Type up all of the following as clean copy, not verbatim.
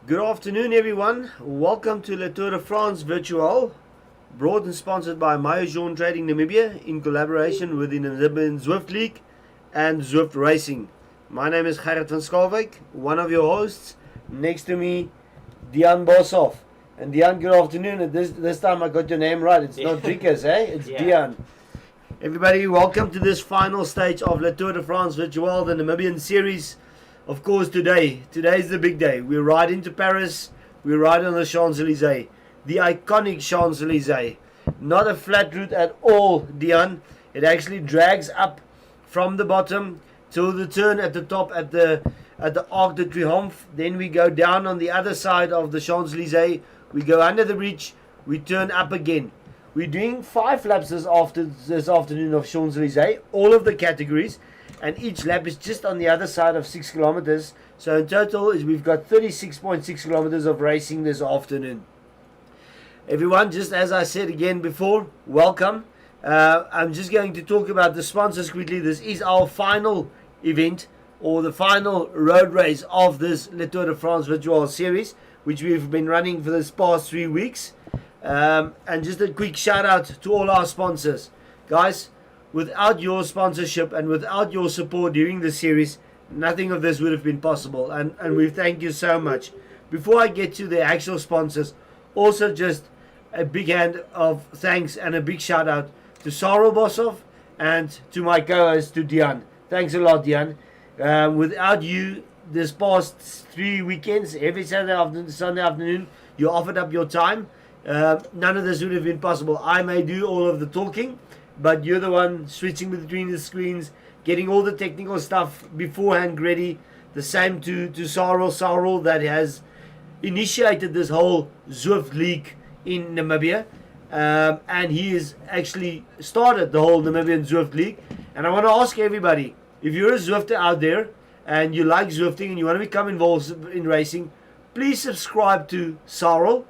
Good afternoon, everyone. Welcome to Le Tour de France Virtual, brought and sponsored by Maillot Trading Namibia in collaboration with the Namibian Zwift League and Zwift Racing. My name is Gerrit van Skalwyk, one of your hosts. Next to me, Dian Boshoff. And Dian, good afternoon. And this time I got your name right. It's not Driekes, eh? It's Dian. Everybody, welcome to this final stage of Le Tour de France Virtual, the Namibian series. Of course, today is the big day. We ride into Paris. We ride on the Champs-Élysées, the iconic Champs-Élysées. Not a flat route at all, Dian. It actually drags up from the bottom till the turn at the top at the Arc de Triomphe. Then we go down on the other side of the Champs-Élysées. We go under the bridge. We turn up again. We're doing 5 laps this afternoon of Champs-Élysées, all of the categories. And each lap is just on the other side of 6 kilometers. So in total, we've got 36.6 kilometers of racing this afternoon. Everyone, just as I said again before, welcome. I'm just going to talk about the sponsors quickly. This is our final event, or the final road race of this Le Tour de France Virtual Series, which we've been running for this past 3 weeks. And just a quick shout out to all our sponsors. Guys, without your sponsorship and without your support during the series, nothing of this would have been possible. And we thank you so much. Before I get to the actual sponsors, also just a big hand of thanks and a big shout out to Sarah Boshoff and to my co-host, to Dian. Thanks a lot, Dian. Without you, this past 3 weekends, every Sunday afternoon, you offered up your time. None of this would have been possible. I may do all of the talking, but you're the one switching between the screens, getting all the technical stuff beforehand ready. The same to Sarel that has initiated this whole Zwift League in Namibia. And he has actually started the whole Namibian Zwift League. And I want to ask everybody, if you're a Zwifter out there and you like Zwifting and you want to become involved in racing, please subscribe to Sarel.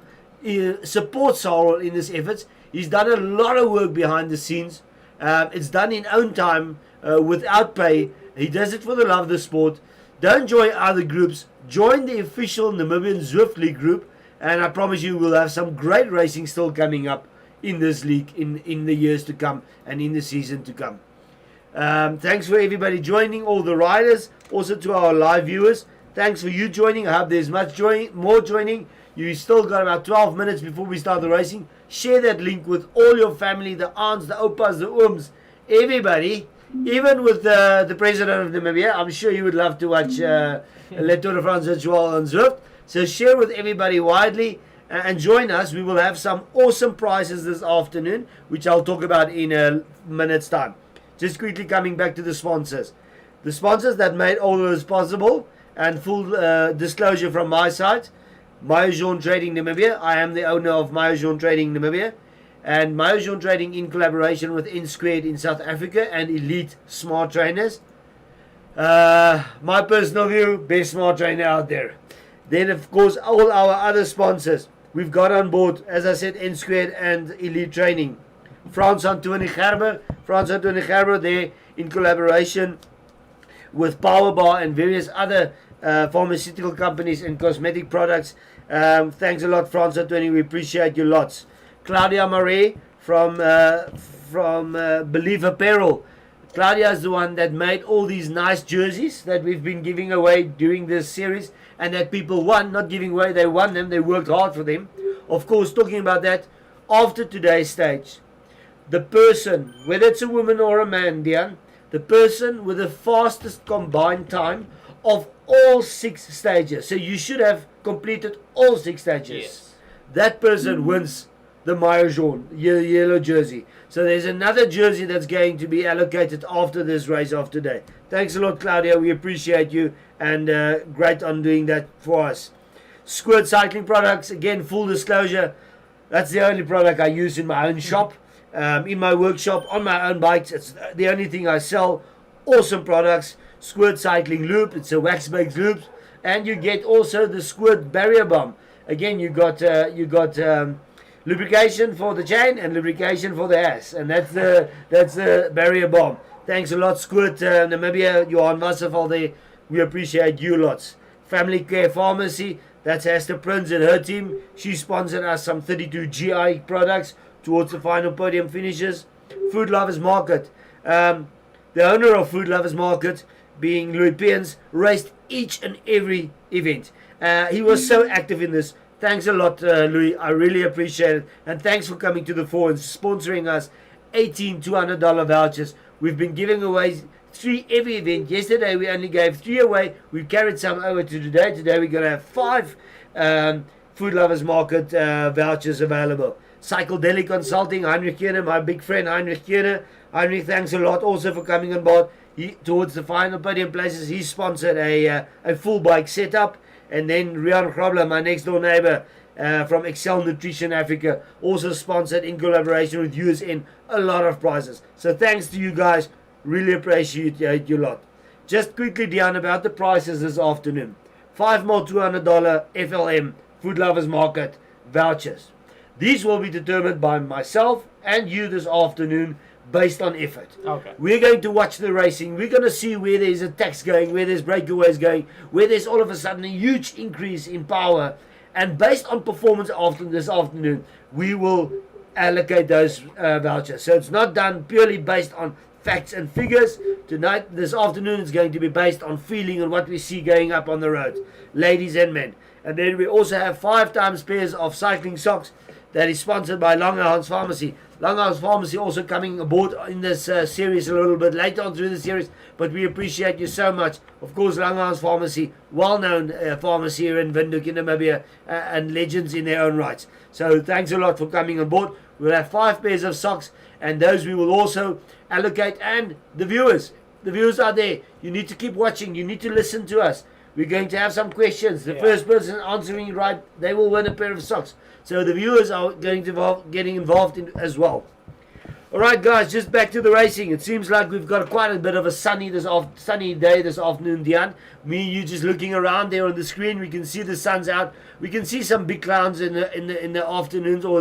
Support Sarel in his efforts. He's done a lot of work behind the scenes. It's done in own time, without pay. He does it for the love of the sport. Don't join other groups. Join the official Namibian Zwift League group. And I promise you we'll have some great racing still coming up in this league in the years to come and in the season to come. Thanks for everybody joining, all the riders. Also to our live viewers. Thanks for you joining. I hope there's more joining. You still got about 12 minutes before we start the racing. Share that link with all your family, the aunts, the opas, the ooms, everybody. Even with the president of Namibia, I'm sure you would love to watch Le Tour de France Virtual on Zwift. So share with everybody widely and join us. We will have some awesome prizes this afternoon, which I'll talk about in a minute's time. Just quickly coming back to the sponsors. The sponsors that made all of this possible. and full disclosure from my side. Maillot Trading Namibia. I am the owner of Maillot Trading Namibia. And Maillot Trading in collaboration with N Squared in South Africa and Elite Smart Trainers. My personal view, best smart trainer out there. Then, of course, all our other sponsors. We've got on board, as I said, N Squared and Elite Training. Frans-Antoine Gerber, there in collaboration with Powerbar and various other pharmaceutical companies and cosmetic products. Thanks a lot, Frans-Antoine. We appreciate you lots. Claudia Marais from Believe Apparel. Claudia is the one that made all these nice jerseys that we've been giving away during this series, and that people won, not giving away, they won them, they worked hard for them. Of course, talking about that, after today's stage, the person, whether it's a woman or a man, Dian, the person with the fastest combined time of all 6 stages, so you should have completed all 6 stages, Yes. that person wins the Maillot yellow jersey. So there's another jersey that's going to be allocated after this race of today. Thanks a lot, Claudia. We appreciate you, and great on doing that for us. Squirt Cycling Products, again, full disclosure, that's the only product I use in my own shop, in my workshop, on my own bikes. It's the only thing I sell. Awesome products. Squirt Cycling Loop, it's a wax-based loop, and you get also the Squirt Barrier Bomb. Again, you got lubrication for the chain and lubrication for the ass, and that's the barrier bomb. Thanks a lot, Squirt Namibia. Johan Wasserval there. We appreciate you lots. Family Care Pharmacy, that's Hester Prince and her team. She sponsored us some 32 GI products towards the final podium finishes. Food Lovers Market. The owner of Food Lovers Market, being Louis Piens, raced each and every event. He was so active in this. Thanks a lot, Louis. I really appreciate it. And thanks for coming to the fore and sponsoring us 18 $200 vouchers. We've been giving away 3 every event. Yesterday we only gave 3 away. We've carried some over to today. Today we're going to have 5 Food Lovers Market vouchers available. Psychedelic Consulting, Heinrich Kierner, my big friend Heinrich Kierner. Heinrich, thanks a lot also for coming on board. Towards the final podium places, he sponsored a full bike setup. And then Rian Grobler, my next door neighbor from Excel Nutrition Africa, also sponsored in collaboration with USN a lot of prizes. So thanks to you guys. Really appreciate you a lot. Just quickly, Dion, about the prices this afternoon. 5 more $200 FLM Food Lovers Market vouchers. These will be determined by myself and you this afternoon based on effort. Okay. We're going to watch the racing. We're going to see where there's attacks going, where there's breakaways going, where there's all of a sudden a huge increase in power. And based on performance after this afternoon, we will allocate those vouchers. So it's not done purely based on facts and figures. Tonight, this afternoon, it's going to be based on feeling and what we see going up on the road, ladies and men. And then we also have 5 times pairs of cycling socks that is sponsored by Langerhans Pharmacy. Langerhans Pharmacy also coming aboard in this series a little bit later on through the series, but we appreciate you so much. Of course, Langerhans Pharmacy, well-known pharmacy here in Windhoek in Namibia, and legends in their own rights. So thanks a lot for coming on board. We'll have 5 pairs of socks, and those we will also allocate. And the viewers are there. You need to keep watching. You need to listen to us. We're going to have some questions. The first person answering right, they will win a pair of socks. So the viewers are going to getting involved in as well. All right, guys, just back to the racing. It seems like we've got quite a bit of a sunny day this afternoon, Diane. Me and you just looking around there on the screen. We can see the sun's out. We can see some big clouds in the afternoons or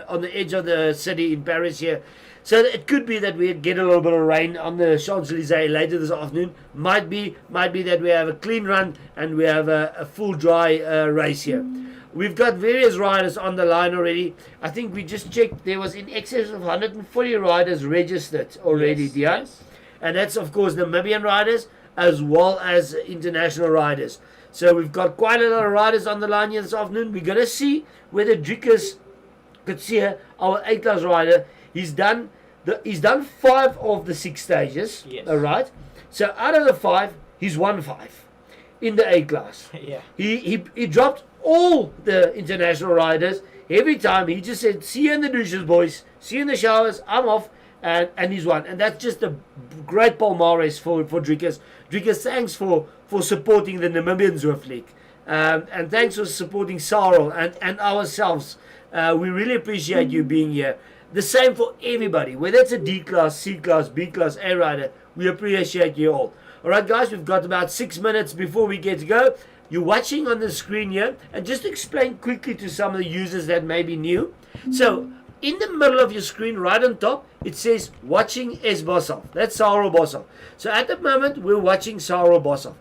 on the edge of the city in Paris here. So it could be that we get a little bit of rain on the Champs-Élysées later this afternoon. Might be that we have a clean run and we have a full dry race here. We've got various riders on the line already. I think we just checked. There was in excess of 140 riders registered already, Dion. Yes. And that's, of course, Namibian riders as well as international riders. So we've got quite a lot of riders on the line here this afternoon. We're going to see whether Driekus Kutsia, our A-class rider, he's done 5 of the 6 stages. Yes. All right. So out of the 5, he's won 5 in the A-class. Yeah. He dropped all the international riders. Every time he just said, see you in the douches, boys. See you in the showers. I'm off. and he's won. And that's just a great palmares for Driekers. Driekers, thanks for supporting the Namibian Zwift League. And thanks for supporting Sarel and ourselves. We really appreciate you being here. The same for everybody, whether it's a D class, C class, B class, A rider. We appreciate you all. All right, guys, we've got about 6 minutes before we get to go. You're watching on the screen here, and just to explain quickly to some of the users that may be new. So, in the middle of your screen, right on top, it says watching S. Boshoff. That's Sarel Boshoff. So, at the moment, we're watching Sarel Boshoff.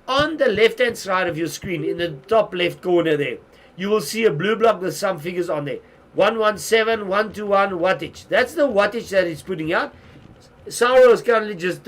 On the left-hand side of your screen, in the top left corner there, you will see a blue block with some figures on there. 117, 121 wattage. That's the wattage that it's putting out. Sarel is currently just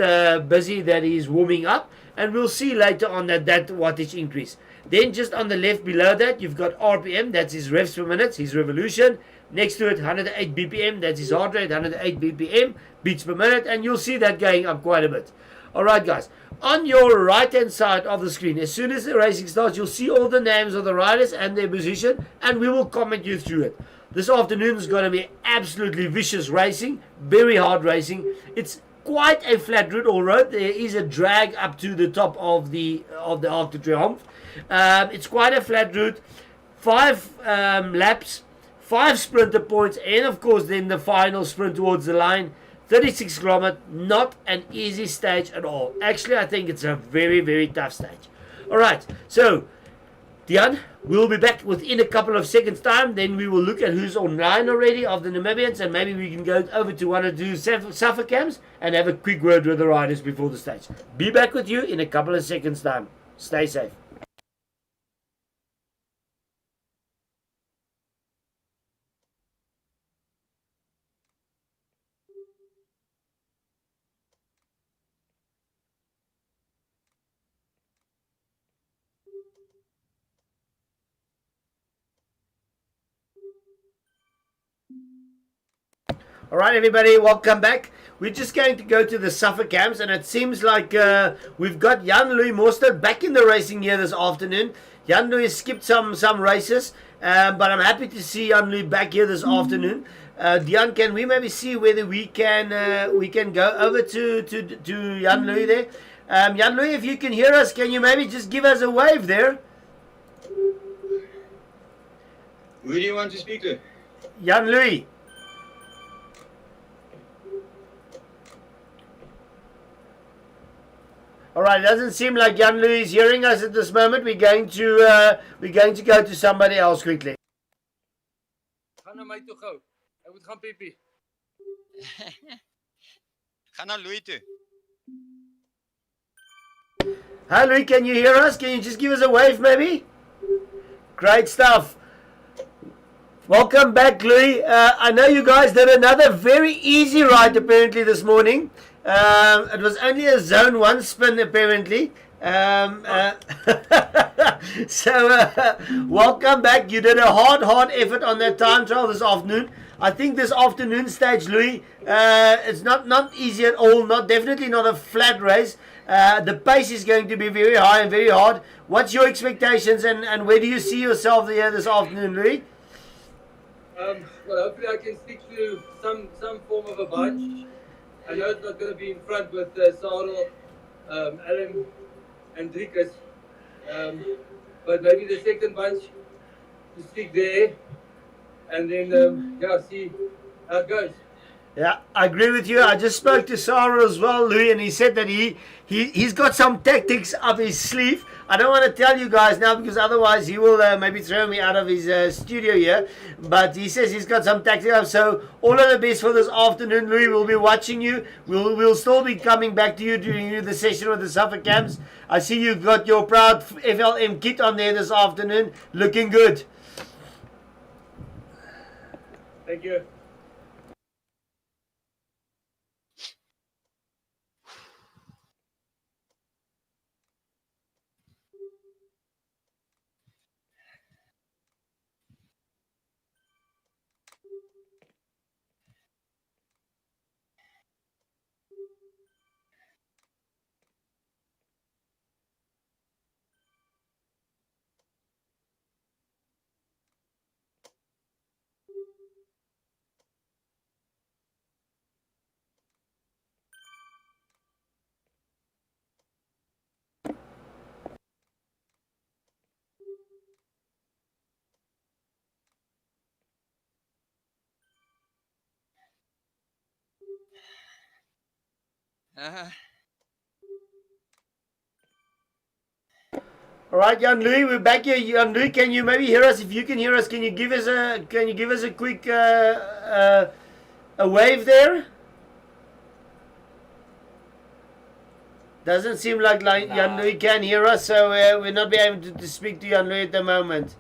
busy that he's warming up, and we'll see later on that wattage increase. Then just on the left below that, you've got RPM, that's his revs per minute, his revolution. Next to it, 108 BPM, that's his heart rate, 108 BPM, beats per minute, and you'll see that going up quite a bit. Alright guys, on your right hand side of the screen, as soon as the racing starts, you'll see all the names of the riders and their position, and we will comment you through it. This afternoon is going to be absolutely vicious racing, very hard racing. It's quite a flat route all road. There is a drag up to the top of the Arc de Triomphe. It's quite a flat route. 5 laps, 5 sprinter points, and of course then the final sprint towards the line. 36 kilometers, not an easy stage at all. Actually, I think it's a very, very tough stage. Alright, so Dian, we'll be back within a couple of seconds time. Then we will look at who's online already of the Namibians, and maybe we can go over to one or two suffer camps and have a quick word with the riders before the stage. Be back with you in a couple of seconds time. Stay safe. All right, everybody, welcome back. We're just going to go to the suffer camps, and it seems like we've got Jan-Louis Mostert back in the racing here this afternoon. Jan-Louis skipped some races, but I'm happy to see Jan-Louis back here this afternoon. Dian, can we maybe see whether we can go over to Jan-Louis there? Jan-Louis, if you can hear us, can you maybe just give us a wave there? Who do you want to speak to? Jan-Louis. All right, it doesn't seem like Jan-Louis is hearing us at this moment. We're going to go to somebody else quickly. Ga na my toe gou. Ek moet gaan piepie. Ga na Louis toe. Hi Louis, can you hear us? Can you just give us a wave maybe? Great stuff. Welcome back, Louis. I know you guys did another very easy ride apparently this morning. It was only a zone 1 spin apparently. So welcome back. You did a hard effort on that time trial this afternoon. I think this afternoon stage, Louis, it's not easy at all. Definitely not a flat race. The pace is going to be very high and very hard. What's your expectations, and where do you see yourself here this afternoon, Louis? Well, hopefully I can stick to some form of a bunch. I know it's not going to be in front with Sarel, Alan, and Driekers, but maybe the second bunch to stick there, and then see how it goes. Yeah, I agree with you. I just spoke to Sarel as well, Louis, and he said that he's got some tactics up his sleeve. I don't want to tell you guys now because otherwise he will maybe throw me out of his studio here. But he says he's got some tactics. So all of the best for this afternoon, Louis. We'll be watching you. We'll still be coming back to you during the session with the suffer camps. I see you've got your proud FLM kit on there this afternoon. Looking good. Thank you. Uh, All right, Jan-Louis, we're back here. Jan-Louis, can you maybe hear us? If you can hear us, can you give us a quick a wave there? Doesn't seem like Jan-Louis can hear us, so we're not be able to speak to Jan-Louis at the moment.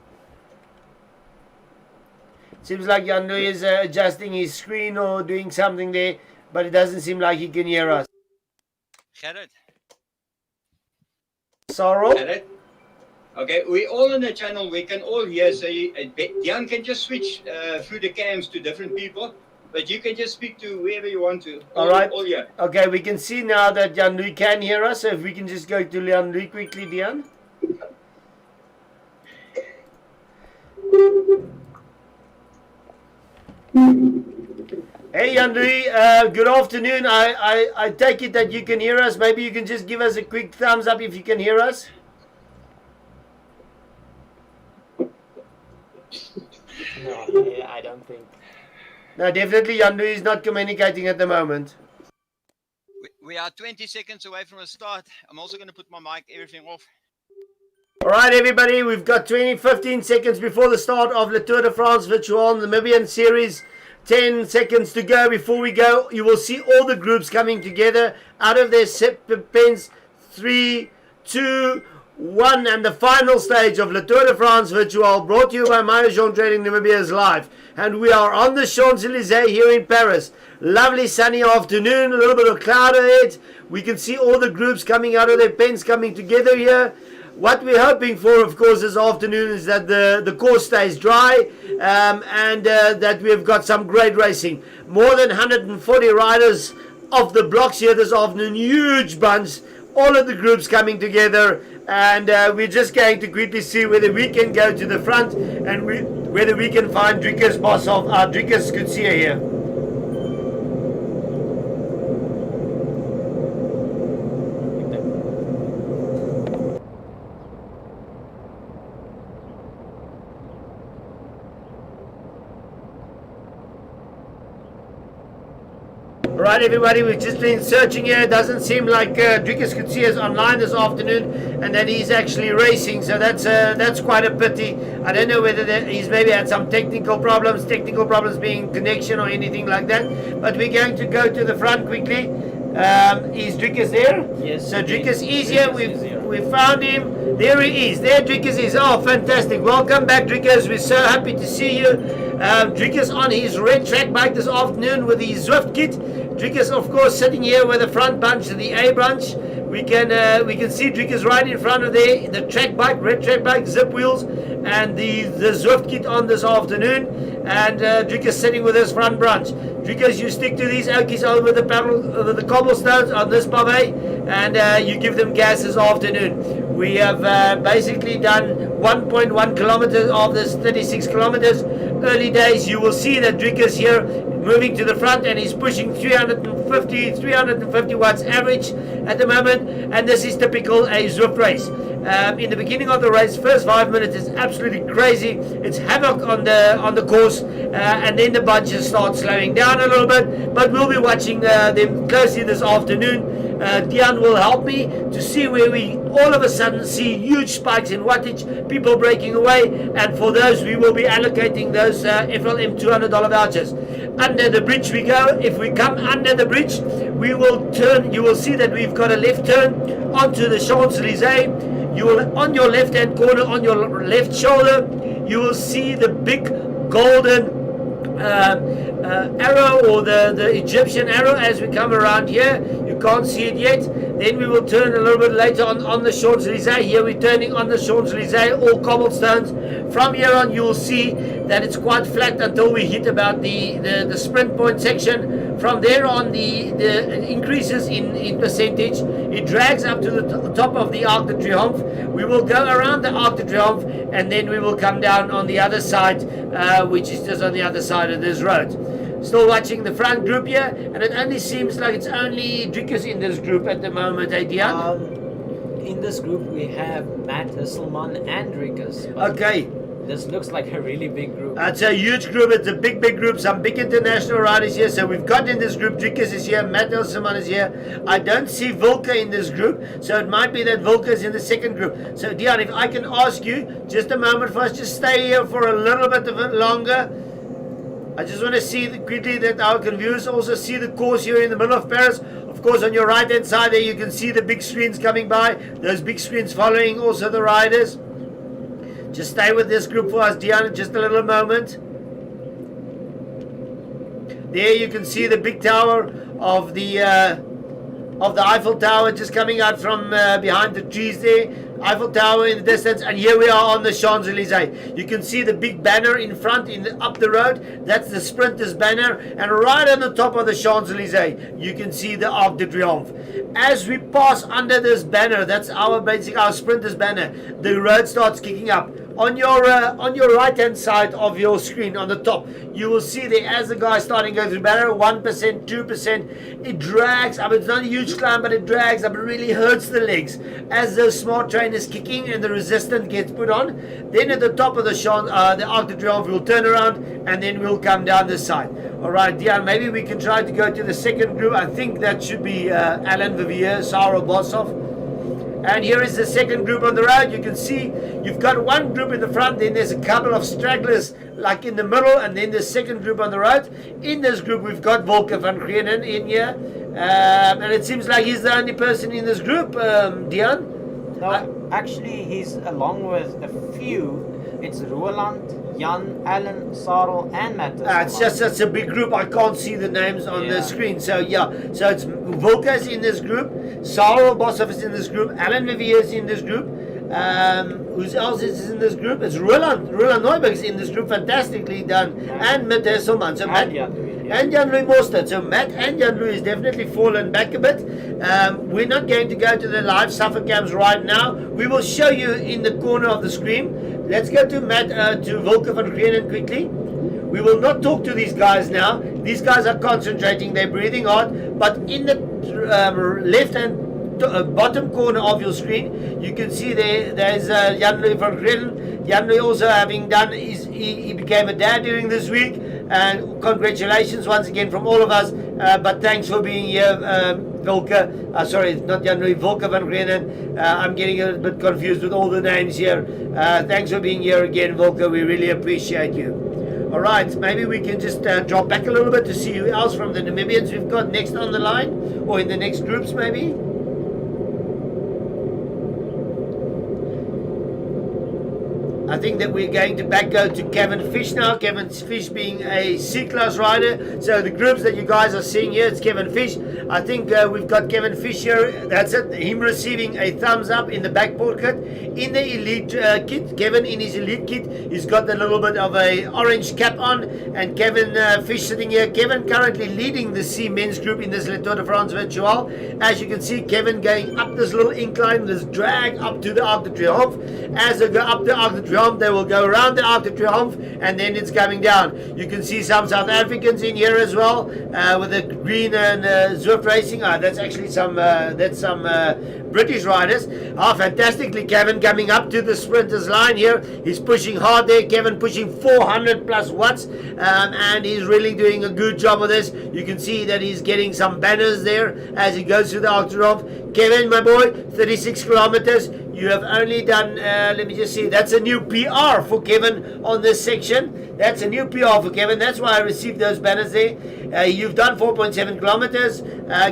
Seems like Jan-Louis is adjusting his screen or doing something there, but it doesn't seem like he can hear us. Gerrit. Sorrel? Gerrit. Okay, we all on the channel, we can all hear, so Jan can just switch through the cams to different people, but you can just speak to whoever you want to. All right. All here. Okay, we can see now that Jan-Louis can hear us, so if we can just go to Jan-Louis quickly, Dian. Hey Jan-Louis, good afternoon. I take it that you can hear us. Maybe you can just give us a quick thumbs up if you can hear us. No, I don't think. No, definitely Jan-Louis is not communicating at the moment. We are 20 seconds away from a start. I'm also going to put my mic, everything off. All right, everybody, we've got 15 seconds before the start of Le Tour de France Virtual Namibian Series. 10 seconds to go. Before we go, you will see all the groups coming together out of their separate pens. 3, 2, 1, and the final stage of Le Tour de France Virtual, brought to you by Maillot Trading Namibia, is live. And we are on the Champs-Élysées here in Paris. Lovely sunny afternoon, a little bit of cloud ahead. We can see all the groups coming out of their pens, coming together here. What we're hoping for, of course, this afternoon is that the course stays dry and that we've got some great racing. More than 140 riders off the blocks here this afternoon, huge bunch, all of the groups coming together, and we're just going to quickly see whether we can go to the front and whether we can find Driekus Boshoff, Driekus Coetzee here. Right, everybody, we've just been searching here. It doesn't seem like Driekus Coetzee is online this afternoon and that he's actually racing, so that's quite a pity. I don't know whether he's maybe had some technical problems being connection or anything like that, but we're going to go to the front quickly. Is Driekus there? Yes. So Driekus is here. We found him. There he is. There Driekus is. Oh, fantastic. Welcome back, Driekus. We're so happy to see you. Driekus on his red track bike this afternoon with his Zwift kit. Driekus, of course, sitting here with the front bunch, the A bunch. We can see Driekus right in front of there, the track bike, red track bike, zip wheels, and the Zwift kit on this afternoon. And Driekus sitting with his front bunch. Driekus, you stick to these okies over the cobblestones on this pavé, and you give them gas this afternoon. We have basically done 1.1 kilometers of this 36 kilometers. Early days, you will see that Driekus here moving to the front, and he's pushing 350 watts average at the moment, and this is typical a Zwift race. In the beginning of the race, first 5 minutes is absolutely crazy. It's havoc on the course, and then the bunches start slowing down a little bit, but we'll be watching them closely this afternoon. Dian will help me to see where we all of a sudden see huge spikes in wattage, people breaking away, and for those we will be allocating those FLM $200 vouchers. Under the bridge we go. If we come under the bridge, we will turn. You will see that we've got a left turn onto the Champs-Élysées. You will, on your left hand corner, on your left shoulder, you will see the big golden arrow, or the Egyptian arrow as we come around here. You can't see it yet. Then we will turn a little bit later on the Champs-Élysées. Here we're turning on the Champs-Élysées, all cobblestones. From here on you will see that it's quite flat until we hit about the sprint point section. From there on the increases in percentage. It drags up to the top of the Arc de Triomphe. We will go around the Arc de Triomphe, and then we will come down on the other side, which is just on the other side of this road. Still watching the front group here, and it only seems like it's only Driekus in this group at the moment, Dian? In this group we have Matt Hisselman and Driekus. Okay, This looks like a really big group. It's a huge group. It's a big group. Some big international riders here. So we've got in this group, Dricus is here, Matt Elseman is here. I don't see Volker in this group, so it might be that Volker is in the second group. So Dion, if I can ask you, just a moment for us, just stay here for a little bit of it longer. I just want to see quickly that our viewers also see the course here in the middle of Paris. Of course, on your right hand side there, you can see the big screens coming by. Those big screens following also the riders. Just stay with this group for us, Dion, just a little moment. There you can see the big tower of the Eiffel Tower just coming out from behind the trees there. Eiffel Tower in the distance, and here we are on the Champs-Élysées. You can see the big banner in front, up the road. That's the sprinters banner, and right on the top of the Champs-Élysées, you can see the Arc de Triomphe. As we pass under this banner, that's our sprinters banner. The road starts kicking up. On your right hand side of your screen on the top, you will see there as the guy starting going through the banner, 1%, 2%. It drags up. It's not a huge climb, but it drags up. It really hurts the legs as those smart trainers kicking and the resistance gets put on. Then at the top of the Arc de Triomphe, we'll turn around and then we'll come down this side. All right, Dion, maybe we can try to go to the second group. I think that should be Alain Vivier, Saro Bosov. And here is the second group on the road. You can see you've got one group in the front, then there's a couple of stragglers like in the middle, and then the second group on the road. In this group, we've got Volker van Grienen in here. And it seems like he's the only person in this group, Dion. No, actually, he's along with a few. It's Roland, Jan, Alan, Sarel, and Matt. It's just such a big group. I can't see the names on the screen. So yeah, so it's Volker's in this group, Sarel Bosov is in this group, Alan Vivier is in this group. Who else is in this group? It's Roland Neuberg is in this group. Fantastically done, and Matt Hesselman. So Matt and Jan-Louis Mostert. So Matt and Jan-Louis has definitely fallen back a bit. We're not going to go to the live suffer cams right now. We will show you in the corner of the screen. Let's go to to Volker van Grienen quickly. We will not talk to these guys now. These guys are concentrating, they're breathing hard. But in the left-hand bottom corner of your screen, you can see there's Jan-Louis van Grienen. Jan-Louis also having done, he became a dad during this week. And congratulations once again from all of us. But thanks for being here, Volker. Sorry, not Jan-Louis, Volker van Grienen. I'm getting a bit confused with all the names here. Thanks for being here again, Volker. We really appreciate you. All right, maybe we can just drop back a little bit to see who else from the Namibians we've got next on the line, or in the next groups maybe. I think that we're going to go to Kevin Fish now. Kevin Fish being a C-class rider. So the groups that you guys are seeing here, it's Kevin Fish. I think we've got Kevin Fish here. That's it. Him receiving a thumbs up in the back pocket. In the elite kit, Kevin in his elite kit, he's got a little bit of a orange cap on. And Kevin Fish sitting here. Kevin currently leading the C men's group in this Le Tour de France Virtual. As you can see, Kevin going up this little incline, this drag up to the Arc de Triomphe. As they go up the Arc de Triomphe, they will go around the Arc de Triomphe, and then it's coming down. You can see some South Africans in here as well, with the green and Zwift Racing. That's actually some British riders. Fantastically, Kevin coming up to the sprinters line here. He's pushing hard there. Kevin pushing 400 plus watts, and he's really doing a good job of this. You can see that he's getting some banners there as he goes through the Arc de Triomphe. Kevin, my boy, 36 kilometers. You have only done, let me just see, that's a new PR for Kevin on this section. That's a new PR for Kevin. That's why I received those banners there. You've done 4.7 kilometers.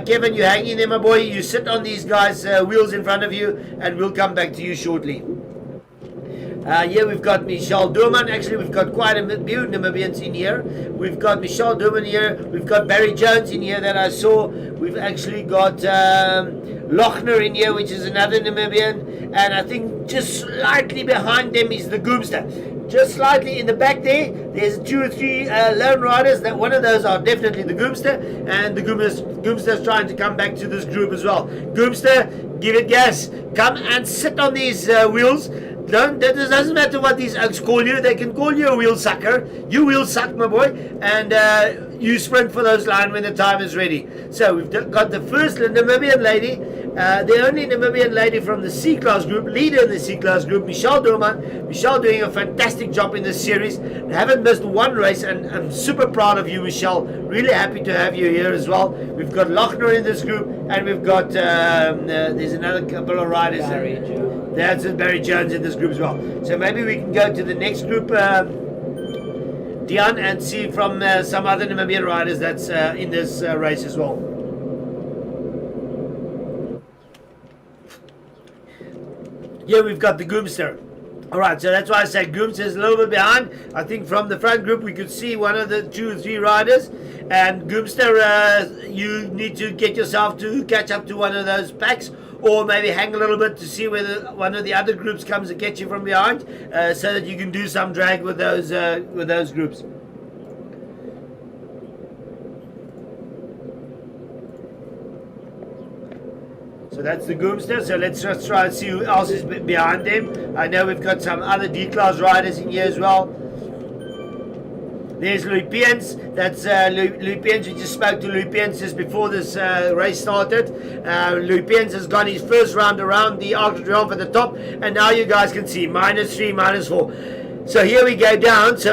Kevin, you hang in there, my boy. You sit on these guys' wheels in front of you, and we'll come back to you shortly. Here we've got Michel Doorman. Actually, we've got quite a few Namibians in here. We've got Michel Doorman here. We've got Barry Jones in here that I saw. We've actually got Lochner in here, which is another Namibian. And I think just slightly behind them is the Goomster. Just slightly in the back there's 2 or 3 lone riders. That one of those are definitely the Goomster. And the Goomster's trying to come back to this group as well. Goomster, give it gas. Come and sit on these wheels. That doesn't matter what these oaks call you. They can call you a wheel sucker. You wheel suck, my boy. And you sprint for those lines when the time is ready. So we've got the first Namibian lady. The only Namibian lady from the C-Class group, leader in the C-Class group, Michelle Dorman. Michelle doing a fantastic job in this series. Haven't missed one race, and I'm super proud of you, Michelle. Really happy to have you here as well. We've got Lochner in this group, and we've got, there's another couple of riders. Barry Jones. That's Barry Jones in this group as well. So maybe we can go to the next group, Dion, and see from some other Namibian riders that's in this race as well. Here we've got the Goomster. Alright, so that's why I say Goomster is a little bit behind. I think from the front group we could see one of the 2 or 3 riders. And Goomster, you need to get yourself to catch up to one of those packs, or maybe hang a little bit to see whether one of the other groups comes to get you from behind, so that you can do some drag with those groups. So that's the Goomster. So let's just try and see who else is behind them. I know we've got some other D-Class riders in here as well. There's Louis Piens. That's Louis Piens. We just spoke to Louis Piens just before this race started. Louis Piens has got his first round around the Arc de Triomphe at the top, and now you guys can see -3, -4. So here we go down. So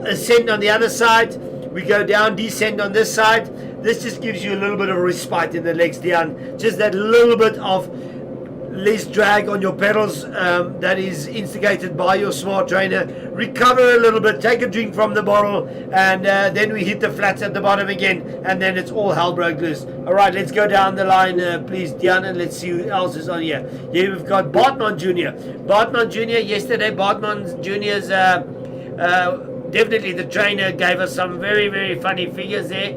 ascent on the other side. We go down, descend on this side. This just gives you a little bit of a respite in the legs, Dion. Just that little bit of less drag on your pedals that is instigated by your smart trainer. Recover a little bit, take a drink from the bottle, and then we hit the flats at the bottom again, and then it's all hell broke loose. Alright, let's go down the line, please, Dion, and let's see who else is on here. Here we've got Bartman Jr. Bartman Jr. Yesterday, Bartman Jr.'s definitely the trainer gave us some very, very funny figures there.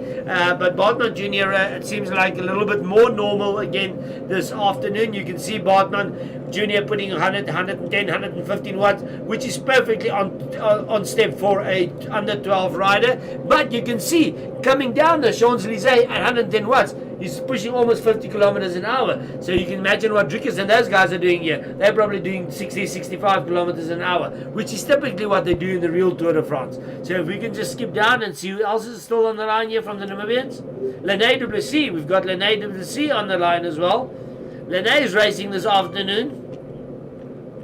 But Bartman Jr., it seems like a little bit more normal again this afternoon. You can see Bartman Jr. putting 100, 110, 115 watts, which is perfectly on step for a under 12 rider. But you can see coming down the Champs-Élysées at 110 watts, he's pushing almost 50 kilometers an hour. So you can imagine what Drickers and those guys are doing here. They're probably doing 60, 65 kilometers an hour, which is typically what they do in the real Tour de France. So if we can just skip down and see who else is still on the line here from the Namibians. Lene Duplessis. We've got Lene Duplessis on the line as well. Lene is racing this afternoon.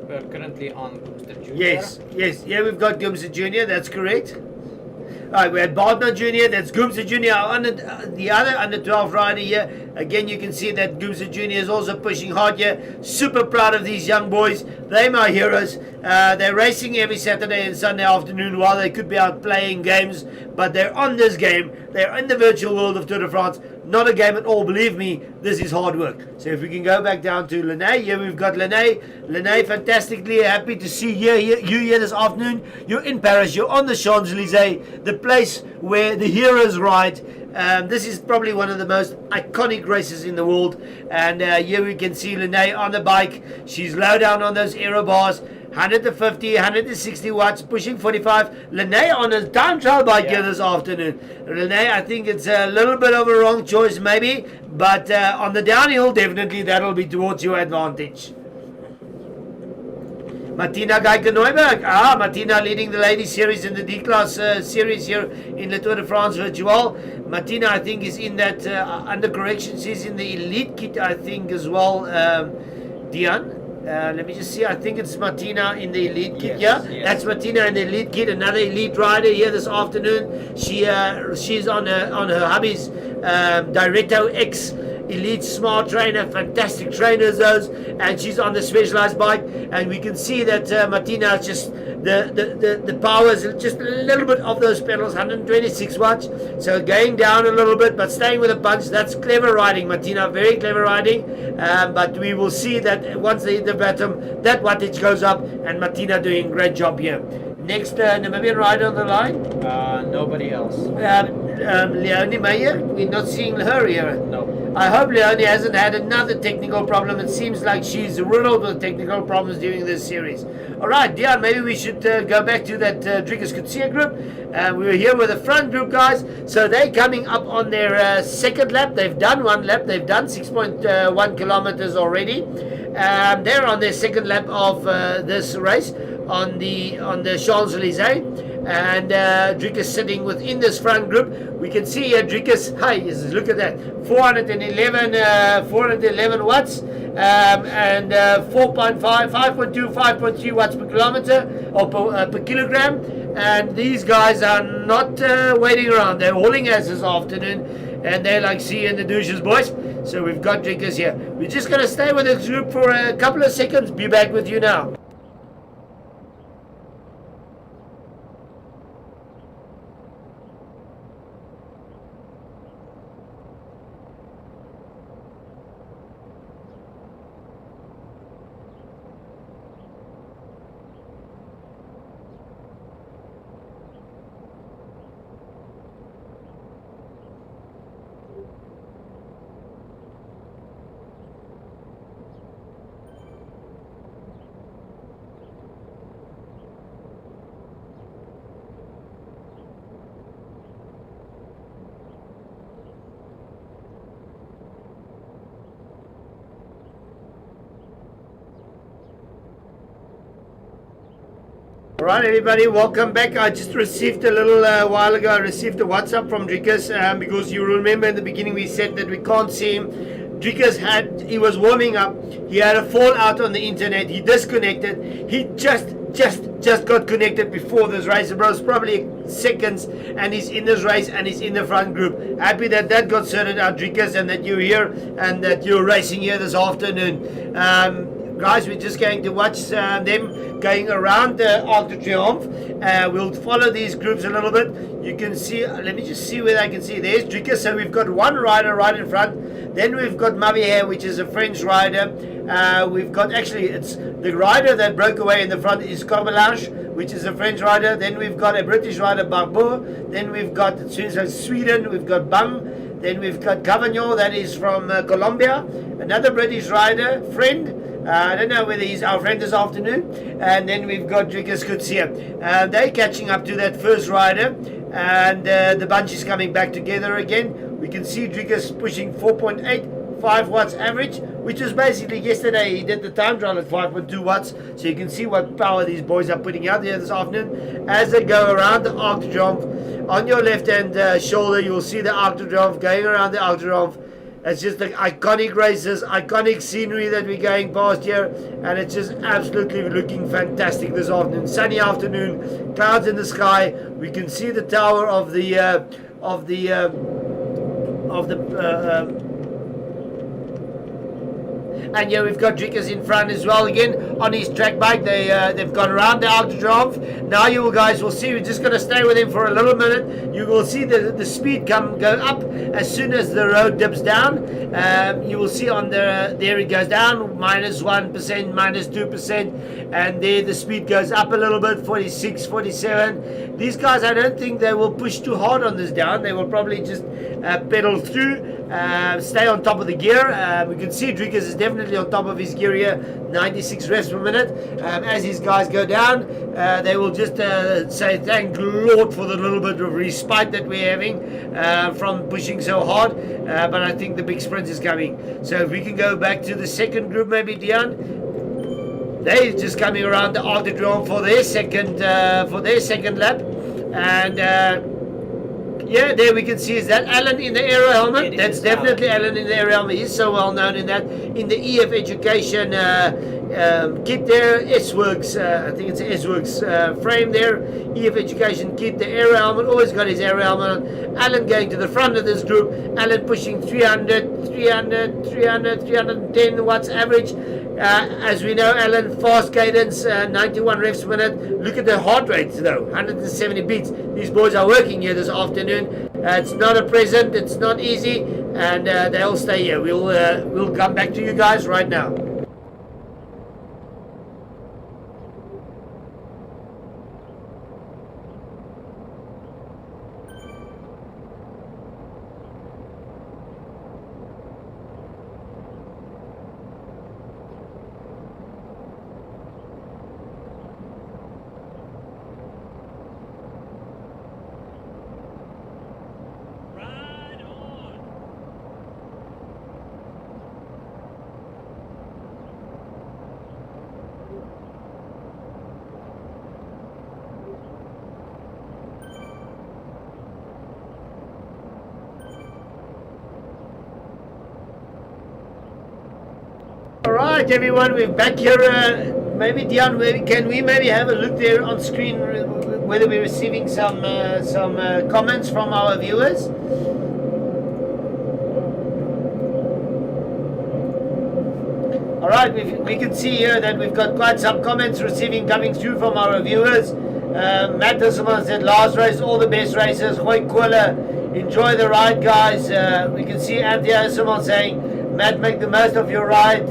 We're currently on Goomster Jr. Yes. Yeah, we've got Goomster Jr. That's correct. Alright, we had Bartman Jr., that's Goomster Jr., the other under 12 rider here. Again, you can see that Goomster Jr. is also pushing hard here. Super proud of these young boys. They're my heroes. They're racing every Saturday and Sunday afternoon while they could be out playing games, but they're on this game. They're in the virtual world of Tour de France. Not a game at all, believe me, this is hard work. So if we can go back down to Lene, here we've got Lene. Lene, fantastically happy to see you here this afternoon. You're in Paris, you're on the Champs-Élysées, the place where the heroes ride. This is probably one of the most iconic races in the world. And here we can see Lene on the bike. She's low down on those aero bars. 150, 160 watts, pushing 45. Lene on a time trial bike here this afternoon. Lene, I think it's a little bit of a wrong choice maybe, but on the downhill, definitely that'll be towards your advantage. Martina Geiger-Neuberg. Martina leading the ladies series in the D-Class series here in the Tour de France Virtual. Martina, I think, is in that under correction. She's in the elite kit, I think, as well, Dion. Let me just see. I think it's Martina in the elite kit. Yes. That's Martina in the elite kit. Another elite rider here this afternoon. She's on her hubby's Directo X elite smart trainer, fantastic trainers those, and she's on the specialized bike. And we can see that Martina is just the power is just a little bit of those pedals, 126 watts. So going down a little bit, but staying with a punch. That's clever riding, Martina. Very clever riding. But we will see that once they hit the bottom, that wattage goes up, and Martina doing a great job here. Next Namibian rider on the line. Nobody else. Leonie Meyer. We're not seeing her here. No. I hope Leonie hasn't had another technical problem. It seems like she's riddled with technical problems during this series. Alright, Dion, maybe we should go back to that Drickers Kutsia group. We were here with the front group, guys. So they're coming up on their second lap. They've done one lap. They've done 6.1 kilometers already. They're on their second lap of this race on the Champs-Élysées. and Dricus sitting within this front group. We can see here Dricus, hi, look at that, 411 watts, and 4.5, 5.2, 5.3 watts per kilometer, or per kilogram. And these guys are not waiting around. They're hauling ass this afternoon, and they're like, see you in the douches, boys. So we've got Dricus here. We're just going to stay with this group for a couple of seconds. Be back with you now. Alright everybody, welcome back. I just received a little while ago, I received a WhatsApp from Dricus, because you remember in the beginning we said that we can't see him. Dricus he was warming up, he had a fallout on the internet, he disconnected, he just got connected before this race, bro. It's probably seconds, and he's in this race and he's in the front group. Happy that got sorted out, Dricus, and that you're here and that you're racing here this afternoon. Guys, we're just going to watch them going around the Arc de Triomphe. We'll follow these groups a little bit. You can see, let me just see where I can see. There's Dricus. So we've got one rider right in front. Then we've got Maillot, which is a French rider. We've got, actually, it's the rider that broke away in the front is Langerhans, which is a French rider. Then we've got a British rider, Barbeau. Then we've got Sweden, we've got Bum. Then we've got Cavagnon, that is from Colombia. Another British rider, Friend. I don't know whether he's our friend this afternoon. And then we've got Dricus Kutsia. They're catching up to that first rider. And the bunch is coming back together again. We can see Dricus pushing 4.85 watts average, which is basically yesterday he did the time trial at 5.2 watts. So you can see what power these boys are putting out there this afternoon as they go around the Arc de Triomphe. On your left hand shoulder, you will see the Arc de Triomphe going around the Arc de Triomphe. It's just the iconic races, iconic scenery that we're going past here, and it's just absolutely looking fantastic this afternoon. Sunny afternoon, clouds in the sky. We can see the tower of the and yeah, we've got Dricus in front as well again on his track bike. They've gone around the Arc de Triomphe. Now you guys will see, we're just going to stay with him for a little minute. You will see the speed go up as soon as the road dips down. You will see on there it goes down, -1%, -2%, and there the speed goes up a little bit, 46, 47. These guys, I don't think they will push too hard on this down. They will probably just pedal through, stay on top of the gear. We can see Dricus is definitely on top of his gear here, 96 revs per minute. As these guys go down, they will just say thank Lord for the little bit of respite that we're having from pushing so hard. But I think the big sprint is coming. So if we can go back to the second group, maybe Dion. They're just coming around the Arc de Triomphe for their second lap, and yeah, there we can see, is that Alan in the aero helmet? That's definitely Alan in the aero helmet. He's so well known in that. In the EF Education kit there, S-Works, I think it's S-Works frame there. EF Education kit, the aero helmet, always got his aero helmet on. Alan going to the front of this group. Alan pushing 310 watts average. As we know, Alan, fast cadence, 91 revs per minute. Look at the heart rates though, 170 beats. These boys are working here this afternoon. It's not a present, it's not easy, and they'll stay here. We'll come back to you guys right now. right, everyone, we're back here. Maybe Dion, can we maybe have a look there on screen whether we're receiving some comments from our viewers? All right, we can see here that we've got quite some comments coming through from our viewers. Matt Disselman said, last race, all the best races. Hoi Kola, enjoy the ride, guys. We can see Anthea Disselman saying, Matt, make the most of your ride.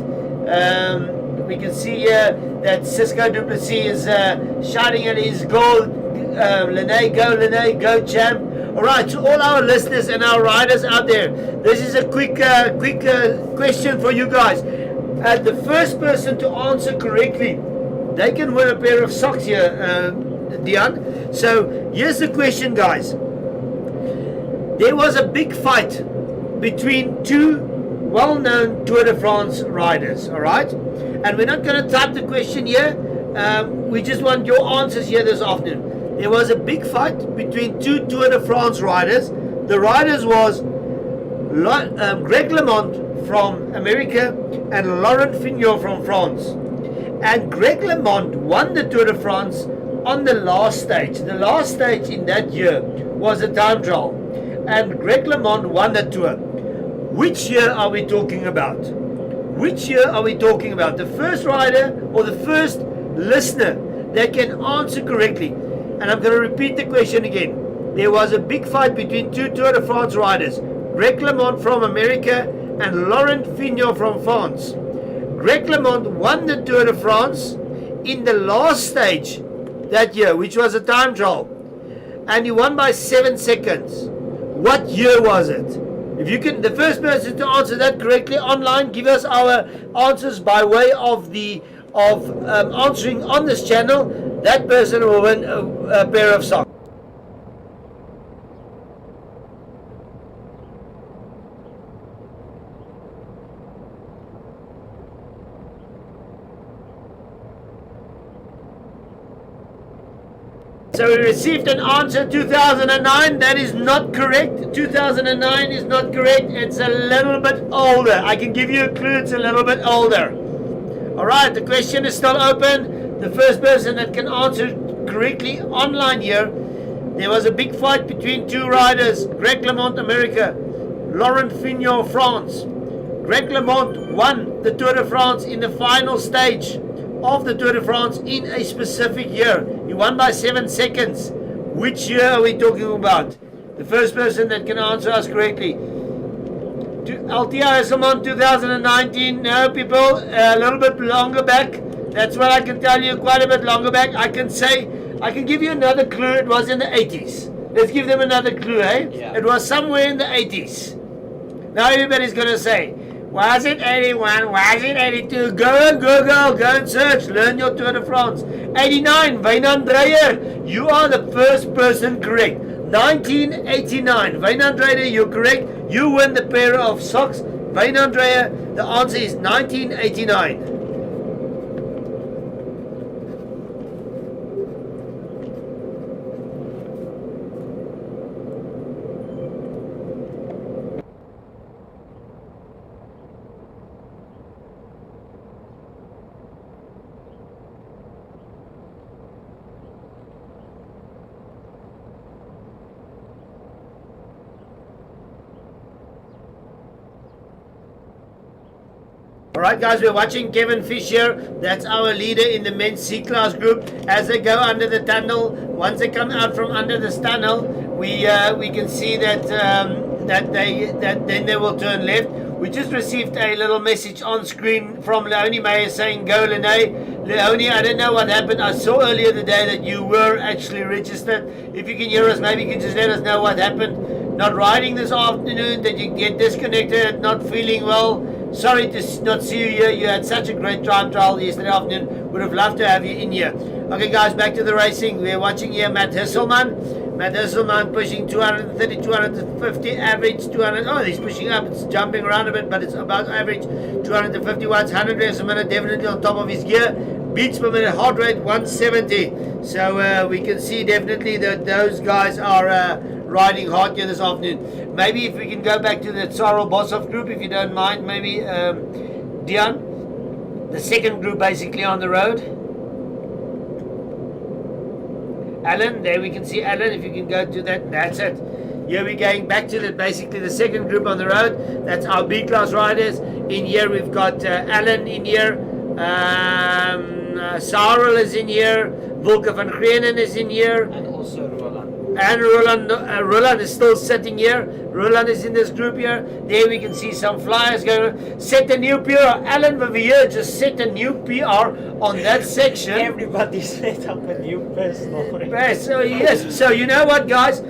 We can see here that Cisco Duplessis is shouting at his goal. Lene, go, champ. All right, to all our listeners and our riders out there, this is a quick question for you guys. The first person to answer correctly, they can win a pair of socks here, Dion. So here's the question, guys. There was a big fight between two well-known Tour de France riders, all right? And we're not going to type the question here. We just want your answers here this afternoon. There was a big fight between two Tour de France riders. The riders was Greg LeMond from America and Laurent Fignon from France. And Greg LeMond won the Tour de France on the last stage. The last stage in that year was a time trial. And Greg LeMond won the Tour. Which year are we talking about? Which year are we talking about? The first rider or the first listener that can answer correctly. And I'm going to repeat the question again. There was a big fight between two Tour de France riders. Greg LeMond from America and Laurent Fignon from France. Greg LeMond won the Tour de France in the last stage that year, which was a time trial. And he won by 7 seconds. What year was it? If you can, the first person to answer that correctly online, give us our answers by way of answering on this channel. That person will win a pair of socks. So we received an answer 2009. That is not correct. 2009 is not correct. It's a little bit older. I can give you a clue. It's a little bit older. All right. The question is still open. The first person that can answer correctly online here. There was a big fight between two riders. Greg LeMond, America. Laurent Fignon, France. Greg LeMond won the Tour de France in the final stage of the Tour de France in a specific year. He won by 7 seconds. Which year are we talking about? The first person that can answer us correctly. Althea Hesselman, 2019. No, people, a little bit longer back. That's what I can tell you, quite a bit longer back. I can give you another clue. It was in the 80s. Let's give them another clue, eh? Yeah. It was somewhere in the 80s. Now everybody's going to say, was it 81? Was it 82? Go and Google, go and search, learn your Tour de France. 89, Wynand Dreyer, you are the first person correct. 1989, Wynand Dreyer, you're correct. You win the pair of socks. Wynand Dreyer, the answer is 1989. Alright guys, we're watching Kevin Fisher. That's our leader in the men's C-class group. As they go under the tunnel, once they come out from under this tunnel, we can see that then they will turn left. We just received a little message on screen from Leonie Meyer saying, go Lene. Leonie, I don't know what happened. I saw earlier today that you were actually registered. If you can hear us, maybe you can just let us know what happened. Not riding this afternoon, that you get disconnected, not feeling well. Sorry to not see you here. You had such a great time trial yesterday afternoon. Would have loved to have you in here. Okay, guys, back to the racing. We're watching here Matt Hesselman. Matt Hesselman pushing 230, 250 average, 200. Oh, he's pushing up. It's jumping around a bit, but it's about average. 250 watts, 100 revs a minute, definitely on top of his gear. Beats per minute, heart rate 170. So we can see definitely that those guys are riding hard here this afternoon. Maybe if we can go back to the Tsarel Bosov group, if you don't mind, maybe Dion. the second group basically on the road. Alan, there we can see Alan. If you can go to that, that's it. Here we're going back to basically the second group on the road. That's our B class riders. In here we've got Alan in here. Sarel is in here. Volker van Greenen is in here. And also Roland. And Roland is still sitting here. Roland is in this group here. There we can see some flyers going. Set a new PR. Alan Vivier just set a new PR on that section. Everybody set up a new personal record. Yes, so yes. So you know what, guys?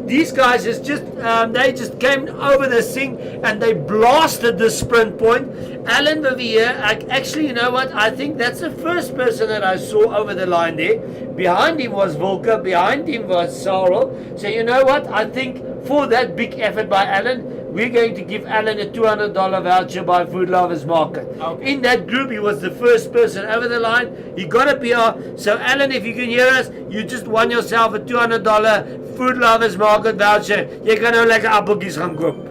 These guys is just they just came over this thing and they blasted the sprint point. Alan Vivier, actually, you know what? I think that's the first person that I saw over the line there. Behind him was Volker, behind him was Sarel. So you know what? I think for that big effort by Alan, we're going to give Alan a $200 voucher by Food Lovers Market. Okay. In that group, he was the first person over the line. He got a PR. So Alan, if you can hear us, you just won yourself a $200 Food Lovers Market voucher. Jy kan nou lekker appeltjies gaan koop.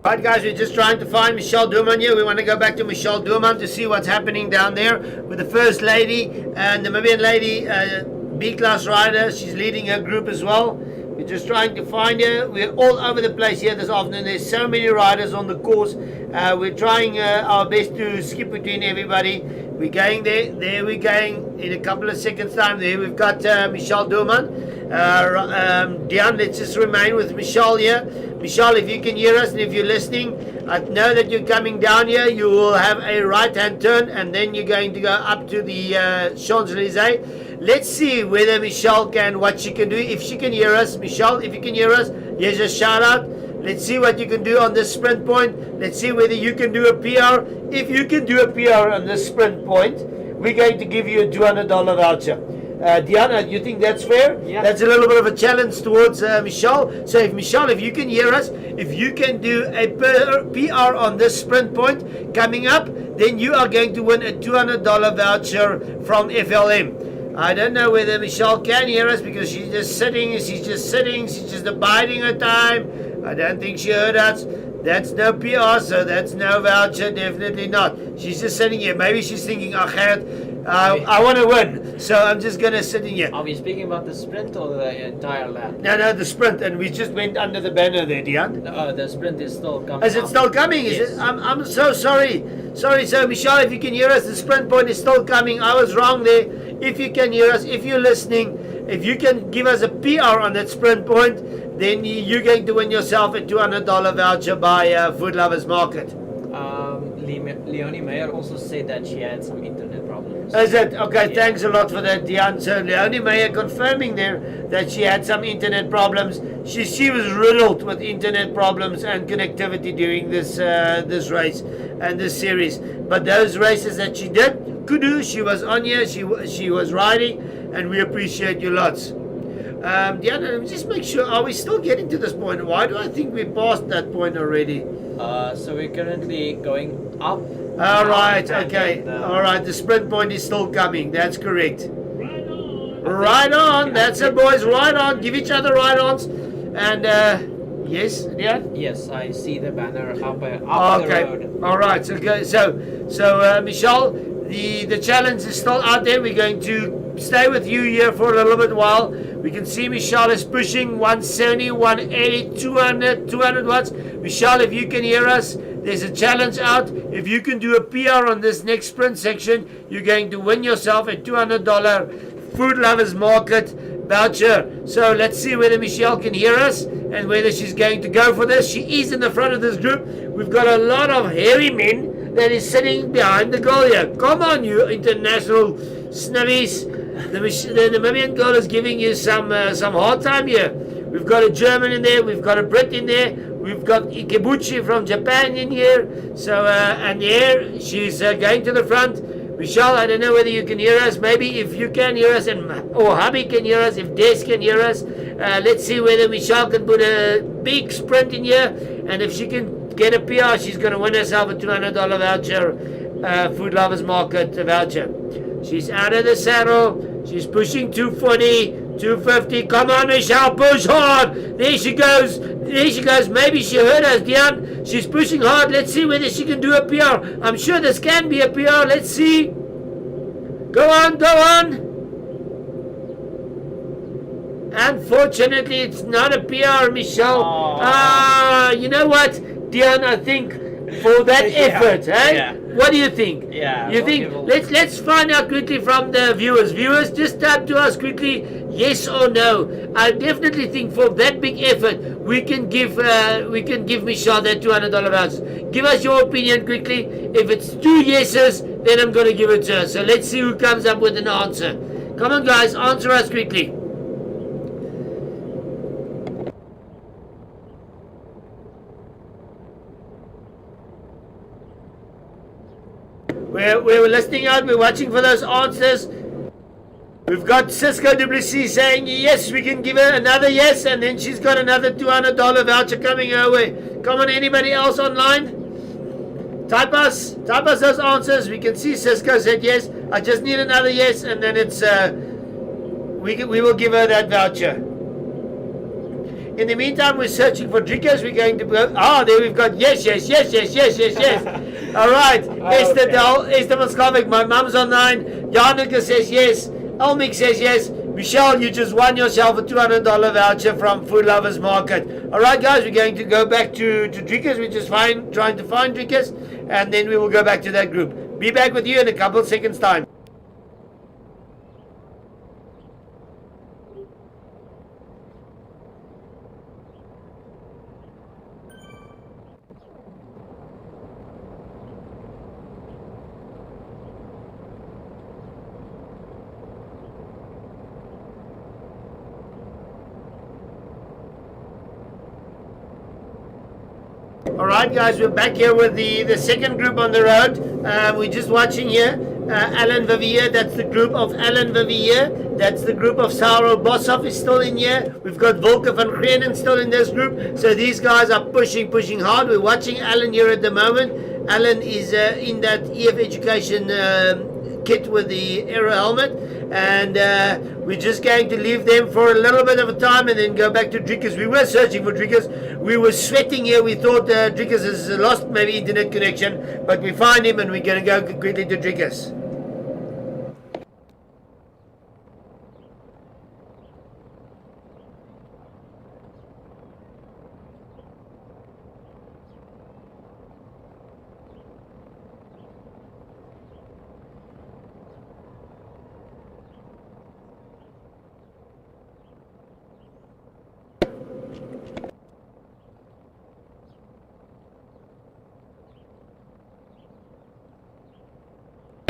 Right, guys, we're just trying to find Michelle Doorman here. We want to go back to Michelle Doorman to see what's happening down there with the first lady and the Namibian lady, B-class rider. She's leading her group as well. We're just trying to find her. We're all over the place here this afternoon. There's so many riders on the course. We're trying our best to skip between everybody. We're going there. There we're going in a couple of seconds time. There we've got Michelle Doorman. Dion, let's just remain with Michelle here. Michelle, if you can hear us and if you're listening, I know that you're coming down here. You will have a right-hand turn and then you're going to go up to the Champs-Élysées. Let's see whether Michelle can, what she can do. If she can hear us, Michelle, if you can hear us, here's a shout out. Let's see what you can do on this sprint point. Let's see whether you can do a PR. If you can do a PR on this sprint point, we're going to give you a $200 voucher. Diana, you think that's fair? Yeah. That's a little bit of a challenge towards Michelle. So if Michelle, if you can hear us, if you can do a PR on this sprint point coming up, then you are going to win a $200 voucher from FLM. I don't know whether Michelle can hear us because she's just sitting, she's just abiding her time. I don't think she heard us. That's no PR, so that's no voucher, definitely not. She's just sitting here. Maybe she's thinking, oh, Gerrit, I want to win, so I'm just going to sit in here. Are we speaking about the sprint or the entire lap? No, the sprint, and we just went under the banner there, Dion. The sprint is still coming. Is it still coming? Yes. Is it? I'm so sorry. Sorry, so Michelle, if you can hear us, the sprint point is still coming. I was wrong there. If you can hear us, if you're listening, if you can give us a PR on that sprint point, then you're going to win yourself a $200 voucher by Food Lovers Market. Leonie Meyer also said that she had some internet problems. Is it? Okay, Yeah. Thanks a lot for that, Dion. So Leonie Meyer confirming there that she had some internet problems. She was riddled with internet problems and connectivity during this race and this series. But those races that she did, kudu, she was on here, she was riding, and we appreciate you lots. Diana, let me just make sure, are we still getting to this point? Why do I think we passed that point already? So we're currently going up. All right, And okay. then, All right, the sprint point is still coming. That's correct. Right on. That's it, boys. Right on. Give each other right-ons. And, yes, Dion? Yes, I see the banner up the Okay. road. All right. Okay. So Michelle, the challenge is still out there. We're going to stay with you here for a little bit while. We can see Michelle is pushing 170, 180, 200 watts. Michelle, if you can hear us, there's a challenge out. If you can do a PR on this next sprint section, you're going to win yourself a $200 Food Lovers Market voucher. So let's see whether Michelle can hear us and whether she's going to go for this. She is in the front of this group. We've got a lot of hairy men that is sitting behind the girl here. Come on, you international snubbies. The Namibian girl is giving you some hard time here. We've got a German in there. We've got a Brit in there. We've got Ikebuchi from Japan in here. So, and here, she's going to the front. Michelle, I don't know whether you can hear us. Maybe if you can hear us, or Hubby can hear us, if Des can hear us. Let's see whether Michelle can put a big sprint in here. And if she can get a PR, she's going to win herself a $200 voucher, Food Lovers Market voucher. She's out of the saddle. She's pushing 240, 250. Come on, Michelle, push hard. There she goes. There she goes. Maybe she heard us, Dion. She's pushing hard. Let's see whether she can do a PR. I'm sure this can be a PR. Let's see. Go on, go on. Unfortunately, it's not a PR, Michelle. You know what, Dion? I think for that effort, yeah. What do you think? Yeah. You think? Let's find out quickly from the viewers. Viewers, just type to us quickly, yes or no. I definitely think for that big effort, we can give Michelle that $200 voucher. Give us your opinion quickly. If it's 2 yeses, then I'm going to give it to her. So let's see who comes up with an answer. Come on, guys, answer us quickly. We're listening out, we're watching for those answers. We've got Cisco WC saying yes, we can give her another yes, and then she's got another $200 voucher coming her way. Come on, anybody else online? Type us those answers. We can see Cisco said yes. I just need another yes, and then it's we will give her that voucher. In the meantime, we're searching for drinkers. We're going to go. There we've got yes. All right. Esther Moskovic, my mum's online. Janica says yes. Elmik says yes. Michelle, you just won yourself a $200 voucher from Food Lovers Market. All right, guys, we're going to go back to drinkers. We're just trying to find drinkers, and then we will go back to that group. Be back with you in a couple of seconds' time. Alright guys, we're back here with the second group on the road. We're just watching here. Alan Vivier, that's the group of Alan Vivier. That's the group of Sauro Bossoff is still in here. We've got Volker van Greenen still in this group. So these guys are pushing hard. We're watching Alan here at the moment. Alan is in that EF Education kit with the aero helmet, and we're just going to leave them for a little bit of a time and then go back to Drinkers. We were searching for Drinkers. We were sweating here. We thought Drinkers has lost maybe internet connection, but we find him and we're going to go quickly to Drinkers.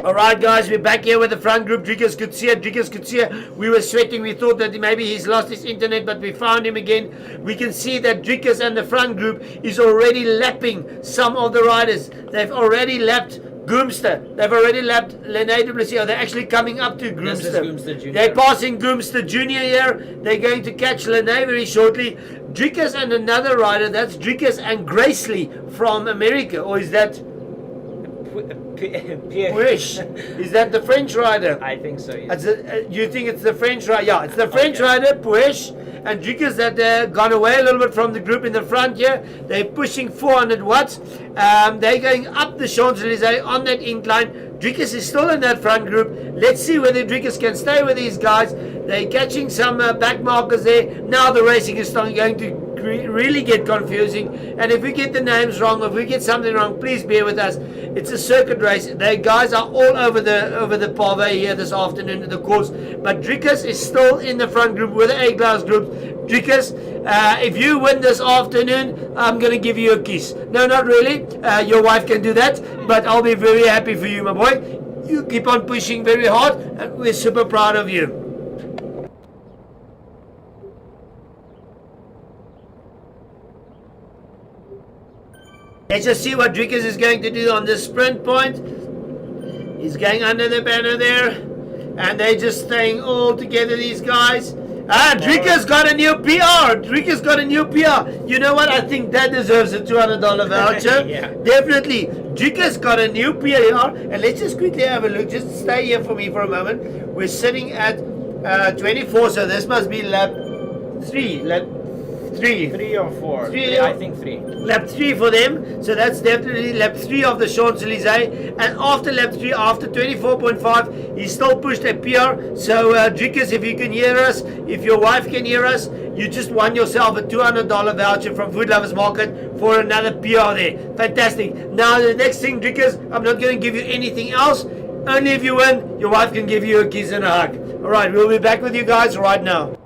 Alright guys, we're back here with the front group. Drinkers could see it. We were sweating. We thought that maybe he's lost his internet, but we found him again. We can see that Drinkers and the front group is already lapping some of the riders. They've already lapped Goomster. They've already lapped Lene Duplessis. They're actually coming up to Goomster. They're passing Goomster Jr. here. They're going to catch Lene very shortly. Drinkers and another rider. That's Drinkers and Gracely from America. Or is that... Puech. Is that the French rider? I think so, yes. You think it's the French rider? Yeah, it's the French rider, Puech, and Drinkers that gone away a little bit from the group in the front here. They're pushing 400 watts. They're going up the Champs-Élysées on that incline. Drinkers is still in that front group. Let's see whether Drinkers can stay with these guys. They're catching some back markers there. Now the racing is starting going to really get confusing, and if we get the names wrong, if we get something wrong, please bear with us. It's a circuit race. The guys are all over the pave here this afternoon at the course, but Drinkers is still in the front group with the A-class group. Drinkers, if you win this afternoon, I'm going to give you a kiss. No, not really. Your wife can do that, but I'll be very happy for you, my boy. You keep on pushing very hard, and we're super proud of you. Let's just see what Drinkers is going to do on this sprint point. He's going under the banner there, and they're just staying all together, these guys. Drinkers got a new PR. Drinkers got a new PR. You know what? I think that deserves a $200 voucher. Yeah. Definitely. Drika's got a new PR, and let's just quickly have a look. Just stay here for me for a moment. We're sitting at 24, so this must be lap 3. Lap 3. 3 or 4. Three, I think 3. Lap 3 for them, so that's definitely lap 3 of the Champs-Élysées. And after lap 3, after 24.5, he still pushed a PR. So Drikas, if you can hear us, if your wife can hear us, you just won yourself a $200 voucher from Food Lovers Market for another PR there. Fantastic. Now the next thing, Drikas, I'm not going to give you anything else. Only if you win, your wife can give you a kiss and a hug. Alright, we'll be back with you guys right now.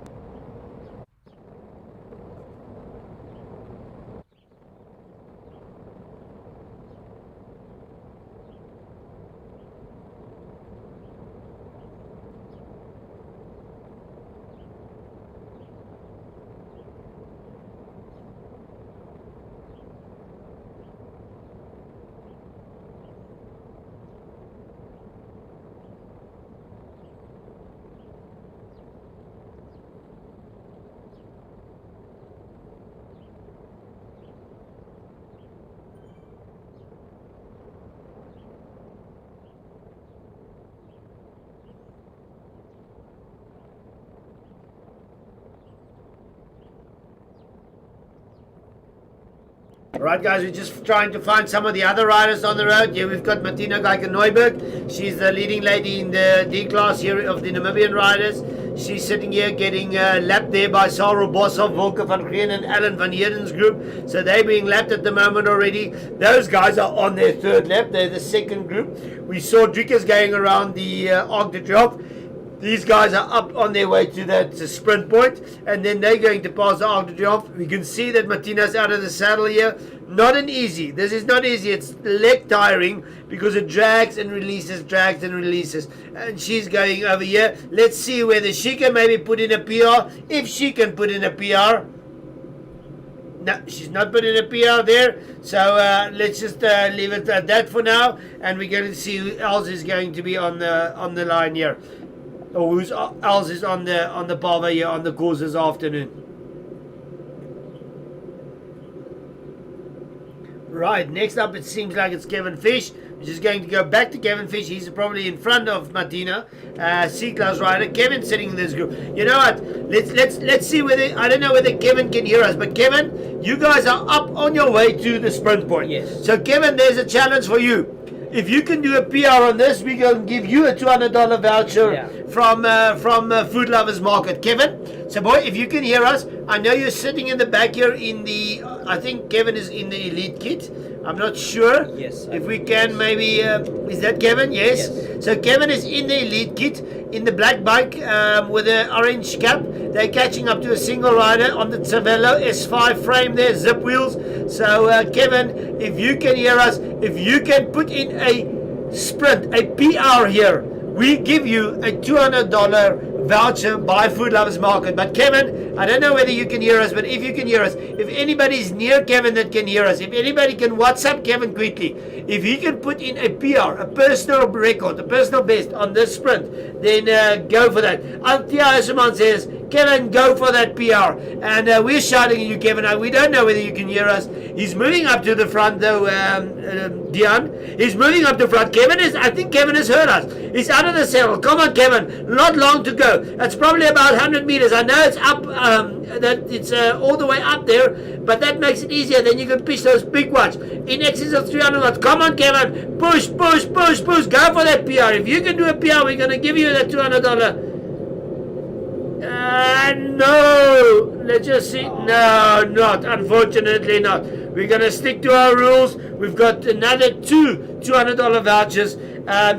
Alright guys, we're just trying to find some of the other riders on the road. Here we've got Martina Geiken-Neuberg. She's the leading lady in the D class here of the Namibian riders. She's sitting here getting lapped there by Sarah Boshoff, Volker van Green and Alan van Heerden's group. So they're being lapped at the moment already. Those guys are on their third lap. They're the second group. We saw Drikas going around the Arc de Triomphe. These guys are up on their way to that sprint point, and then they're going to pass the Arc de Triomphe. We can see that Martina's out of the saddle here. Not an easy. This is not easy. It's leg tiring because it drags and releases, drags and releases. And she's going over here. Let's see whether she can maybe put in a PR. If she can put in a PR. No, she's not putting a PR there. So let's just leave it at that for now, and we're going to see who else is going to be on the line here. Or who else is on the Palva here on the course this afternoon. Right, next up it seems like it's Kevin Fish. We're just going to go back to Kevin Fish. He's probably in front of Martina, C-class rider. Kevin sitting in this group. You know what? Let's see whether, I don't know whether Kevin can hear us, but Kevin, you guys are up on your way to the sprint point. Yes. So Kevin, there's a challenge for you. If you can do a PR on this, we're going to give you a $200 voucher from Food Lovers Market. Kevin, so boy, if you can hear us, I know you're sitting in the back here in the, I think Kevin is in the elite kit. I'm not sure. Yes. If we can maybe, is that Kevin? Yes. So Kevin is in the elite kit, in the black bike with an orange cap. They're catching up to a single rider on the Cervelo S5 frame there, zip wheels. So Kevin, if you can hear us, if you can put in a sprint, a PR here, we give you a $200 voucher by Food Lovers Market. But Kevin, I don't know whether you can hear us, but if you can hear us, if anybody's near Kevin that can hear us, if anybody can WhatsApp Kevin quickly, if he can put in a PR, a personal record, a personal best on this sprint, then go for that. Altia Hesselman says, Kevin, go for that PR. And we're shouting at you, Kevin. We don't know whether you can hear us. He's moving up to the front, though, Dion. He's moving up to front. I think Kevin has heard us. He's out of the saddle. Come on, Kevin. Not long to go. It's probably about 100 meters. I know it's up, that it's all the way up there, but that makes it easier. Then you can push those big ones. In excess of 300 watts. Come on, Kevin. Push, push, push, push. Go for that PR. If you can do a PR, we're going to give you that $200. No. Let's just see. No, not. Unfortunately not. We're going to stick to our rules. We've got another two $200 vouchers.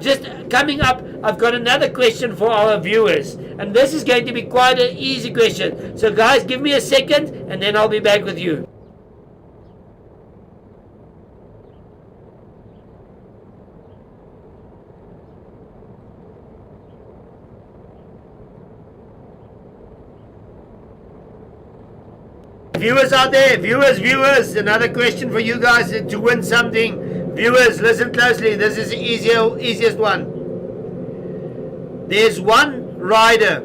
Just coming up, I've got another question for our viewers. And this is going to be quite an easy question. So guys, give me a second and then I'll be back with you. Viewers out there, viewers, another question for you guys to win something. Viewers, listen closely. This is the easiest one. There's one rider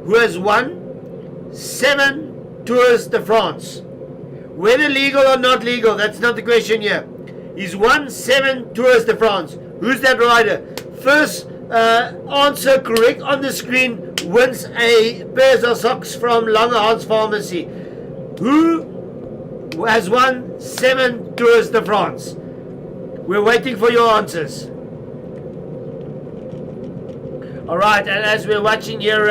who has won 7 Tours de France. Whether legal or not legal, that's not the question here. He's won 7 Tours de France. Who's that rider? First answer correct on the screen wins a pair of socks from Langerhans Pharmacy. Who has won 7 Tours de France? We're waiting for your answers. Alright, and as we're watching here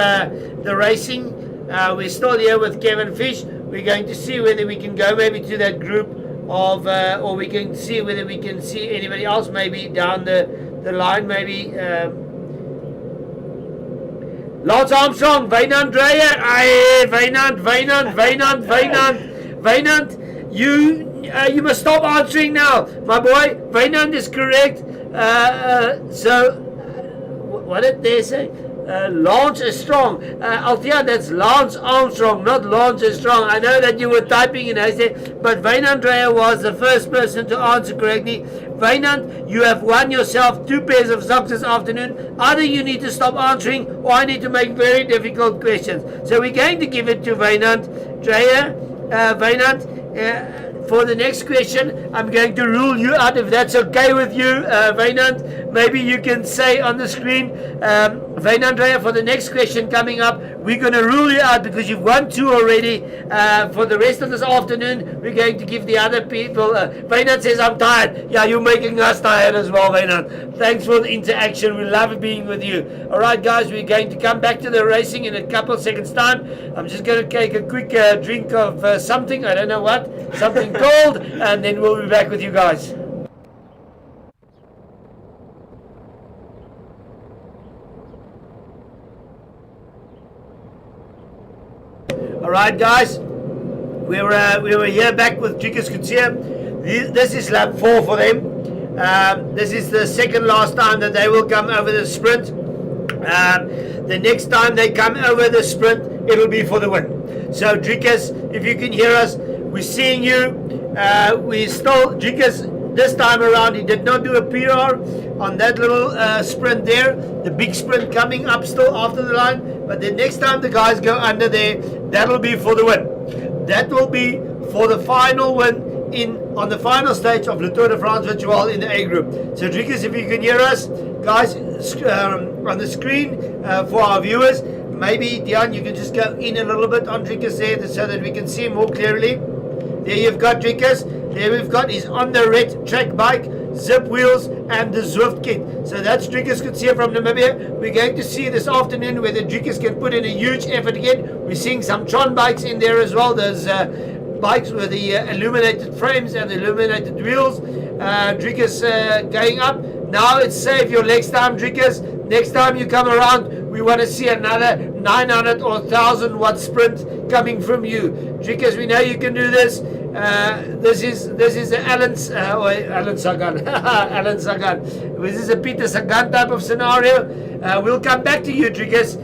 the racing, we're still here with Kevin Fish. We're going to see whether we can go maybe to that group of, or we can see whether we can see anybody else maybe down the line, maybe. Lance Armstrong, Wynand Dreyer, Wynand, you must stop answering now, my boy. Wynand is correct. So, what did they say? Lance is strong. Althea, that's Lance Armstrong, not Lance is strong. I know that you were typing in, I said, but Wynand Dreyer was the first person to answer correctly. Wynand, you have won yourself 2 pairs of socks this afternoon. Either you need to stop answering, or I need to make very difficult questions. So we're going to give it to Wynand Dreyer. For the next question, I'm going to rule you out if that's okay with you, Wynand. Maybe you can say on the screen, Wynand Dreyer, for the next question coming up, we're going to rule you out because you've won 2 already. For the rest of this afternoon, we're going to give the other people. Wynand says, I'm tired. Yeah, you're making us tired as well, Wynand. Thanks for the interaction. We love being with you. All right, guys, we're going to come back to the racing in a couple of seconds' time. I'm just going to take a quick drink of something. I don't know what. Something cold, and then we'll be back with you guys. Alright guys, we were here back with Driekes Coetzee. This is lap 4 for them. This is the second last time that they will come over the sprint. The next time they come over the sprint, it'll be for the win. So Driekes, if you can hear us, we're seeing you. We still, Driekes, this time around, he did not do a PR on that little sprint there. The big sprint coming up still after the line. But the next time the guys go under there, that'll be for the win. That will be for the final win on the final stage of Le Tour de France Virtual in the A group. So Driekes, if you can hear us, guys, on the screen for our viewers, maybe Dion, you can just go in a little bit on Driekes there so that we can see more clearly. There you've got Driekes. There we've got is on the red track bike, zip wheels, and the Zwift kit. So that's Driekes Coetzee from Namibia. We're going to see this afternoon whether Driekes can put in a huge effort again. We're seeing some Tron bikes in there as well. There's bikes with the illuminated frames and illuminated wheels. Driekes going up. Now it's save your legs time, Driekes. Next time you come around, we want to see another 900 or 1000 watt sprint coming from you. Driekes, we know you can do this. This is Alan Sagan. Alan Sagan. This is a Peter Sagan type of scenario. We'll come back to you, Driekes,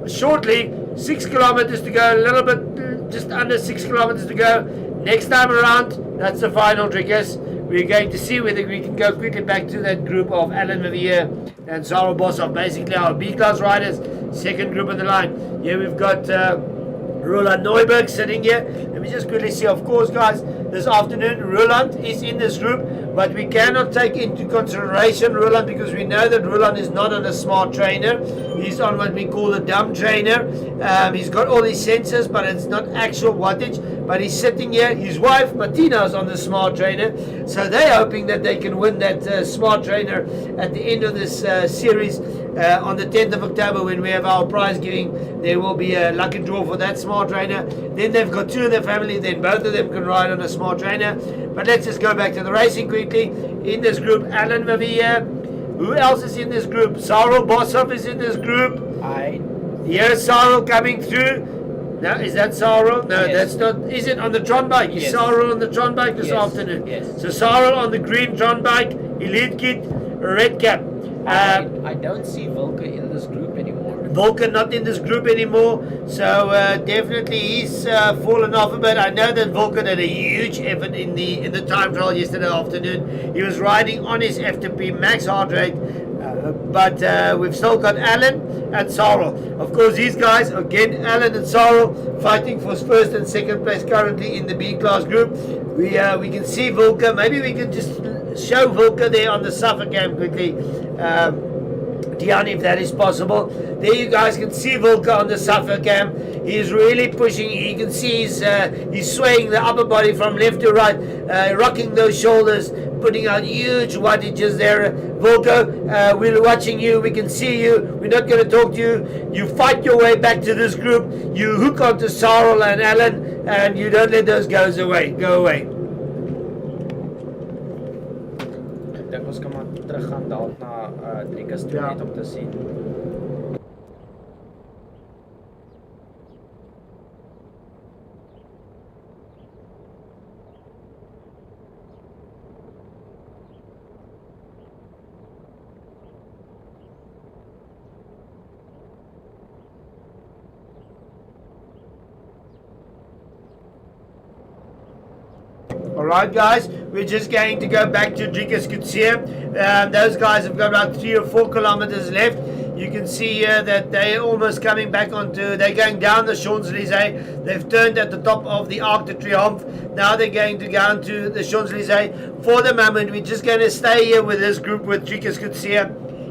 shortly. 6 kilometers to go, a little bit, just under 6 kilometers to go. Next time around, that's the final, Driekes. We're going to see whether we can go quickly back to that group of Alan Mavier and Sarah Boshoff, basically our B-class riders, second group on the line. Here we've got Roland Neuberg sitting here. Let me just quickly see, of course, guys, this afternoon, Roland is in this group, but we cannot take into consideration Roland because we know that Roland is not on a smart trainer. He's on what we call a dumb trainer. He's got all these sensors, but it's not actual wattage. But he's sitting here. His wife, Martina, is on the smart trainer. So they're hoping that they can win that smart trainer at the end of this series. On the 10th of October, when we have our prize giving, there will be a lucky draw for that smart trainer. Then they've got 2 of their family, then both of them can ride on a smart trainer. But let's just go back to the racing quickly. In this group, Alan Mavier. Who else is in this group? Sarah Boshoff is in this group. Here's Sarah coming through. Now, is that Sarah? No, Yes. that's not. Is it on the Tron bike? Is Yes. Sarah on the Tron bike this Yes. afternoon? Yes. So Sarah on the green Tron bike, elite kit, red cap. I don't see Volker in this group anymore. Volker not in this group anymore, so definitely he's fallen off a bit. I know that Volker did a huge effort in the time trial yesterday afternoon. He was riding on his FTP max heart rate, but we've still got Alan. and Sarel. Of course, these guys, again, Alan and Sarel, fighting for first and second place currently in the B class group. We can see Volker. Maybe we can just show Volker there on the suffer cam quickly. Dion, if that is possible. There you guys can see Volker on the suffer cam. He's really pushing. You can see he's swaying the upper body from left to right, rocking those shoulders, putting out huge wattages there. Volker, we're watching you. We can see you. We're not going to talk to you. You fight your way back to this group. You hook onto Sarel and Alan, and you don't let those guys away. Go away. Ek dink ons kan maar terug gaan dalk na Driekus toe net om te sien. Alright guys, we're just going to go back to Driekus Coetzee. Those guys have got about 3 or 4 kilometers left. You can see here that they're almost coming back onto, they're going down the Champs-Élysées. They've turned at the top of the Arc de Triomphe. Now they're going to go down to the Champs-Élysées. For the moment, we're just going to stay here with this group with Driekus Coetzee.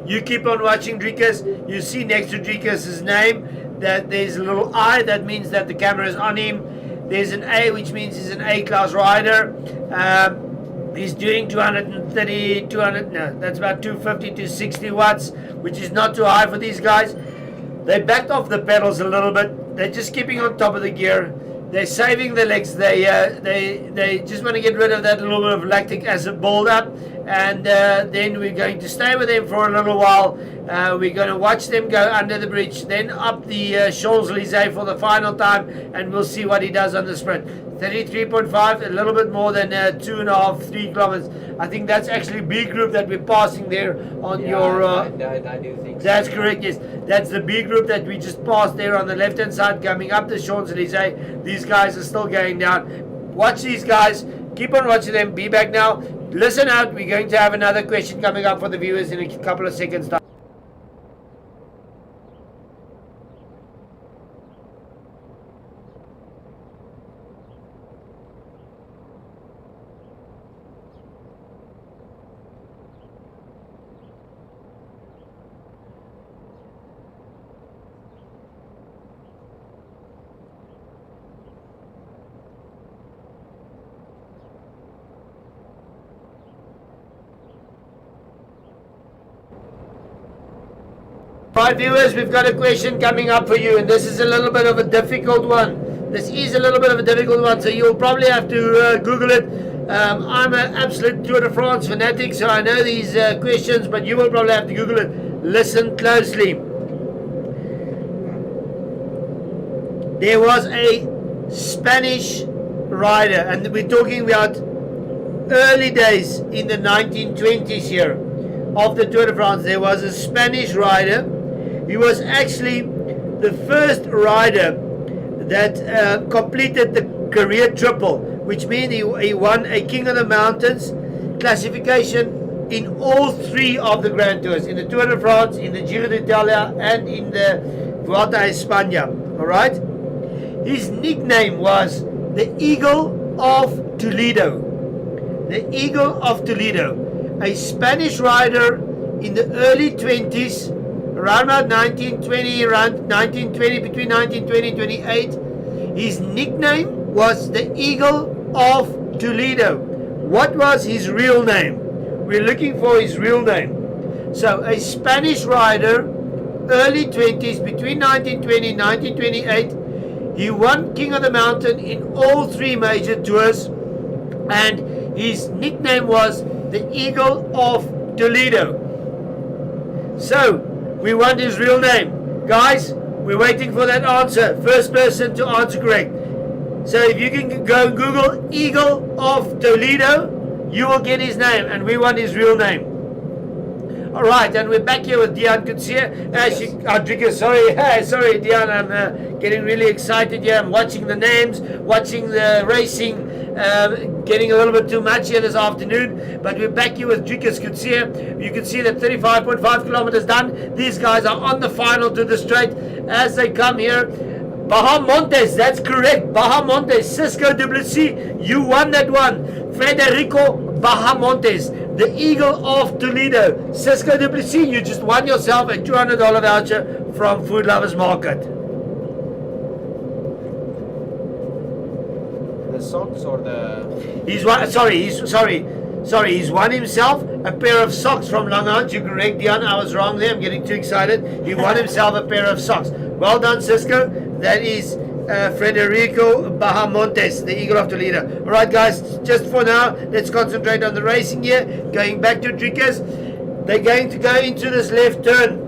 You keep on watching Driekus. You see next to Driekus' name that there's a little I, that means that the camera is on him. There's an A, which means he's an A-class rider. He's doing 230, that's about 250 to 60 watts, which is not too high for these guys. They backed off the pedals a little bit. They're just keeping on top of the gear. They're saving the legs. They just want to get rid of that little bit of lactic acid buildup, and then we're going to stay with them for a little while. We're going to watch them go under the bridge, then up the Champs-Élysées for the final time, and we'll see what he does on the sprint. 33.5, a little bit more than 2.5, 3 kilometers. I think that's actually B group that we're passing there on your... I do think so. That's correct, yes. That's the B group that we just passed there on the left-hand side, coming up the Champs-Élysées. These guys are still going down. Watch these guys. Keep on watching them. Be back now. Listen out. We're going to have another question coming up for the viewers in a couple of seconds time. Right, viewers, we've got a question coming up for you, and this is a little bit of a difficult one. This is a little bit of a difficult one, so you'll probably have to Google it. I'm an absolute Tour de France fanatic, so I know these questions, but you will probably have to Google it. Listen closely. There was a Spanish rider, and we're talking about early days in the 1920s here of the Tour de France. There was a Spanish rider. He was actually the first rider that completed the career triple, which means he won a King of the Mountains classification in all 3 of the Grand Tours, in the Tour de France, in the Giro d'Italia, and in the Vuelta a España. All right. His nickname was the Eagle of Toledo. The Eagle of Toledo. A Spanish rider in the early 20s, around about 1920, between 1920 and 28. His nickname was the Eagle of Toledo. What was his real name? We're looking for his real name. So a Spanish rider, early 20s, between 1920 and 1928. He won King of the Mountain in all 3 major tours, and his nickname was the Eagle of Toledo. So, we want his real name. Guys, we're waiting for that answer. First person to answer correct. So if you can go and Google Eagle of Toledo, you will get his name, and we want his real name. Alright, and we're back here with Dion Coetzee. Sorry Dion, I'm getting really excited here. I'm watching the names, watching the racing. getting a little bit too much here this afternoon, but we're back here with Driekus Coetzee. You can see that 35.5 kilometers done. These guys are on the final to the straight as they come here. Bahamontes, that's correct. Bahamontes, Cisco Duplessis, you won that one. Federico Bahamontes, the Eagle of Toledo. Cisco Duplessis, you just won yourself a $200 voucher from Food Lovers Market. The socks or the... He's won himself a pair of socks from Langerhans. You're correct, Dion. I was wrong there. I'm getting too excited. He won himself a pair of socks. Well done, Cisco. That is Federico Bahamontes, the Eagle of Toledo. All right, guys, just for now, let's concentrate on the racing here. Going back to Driekus, they're going to go into this left turn.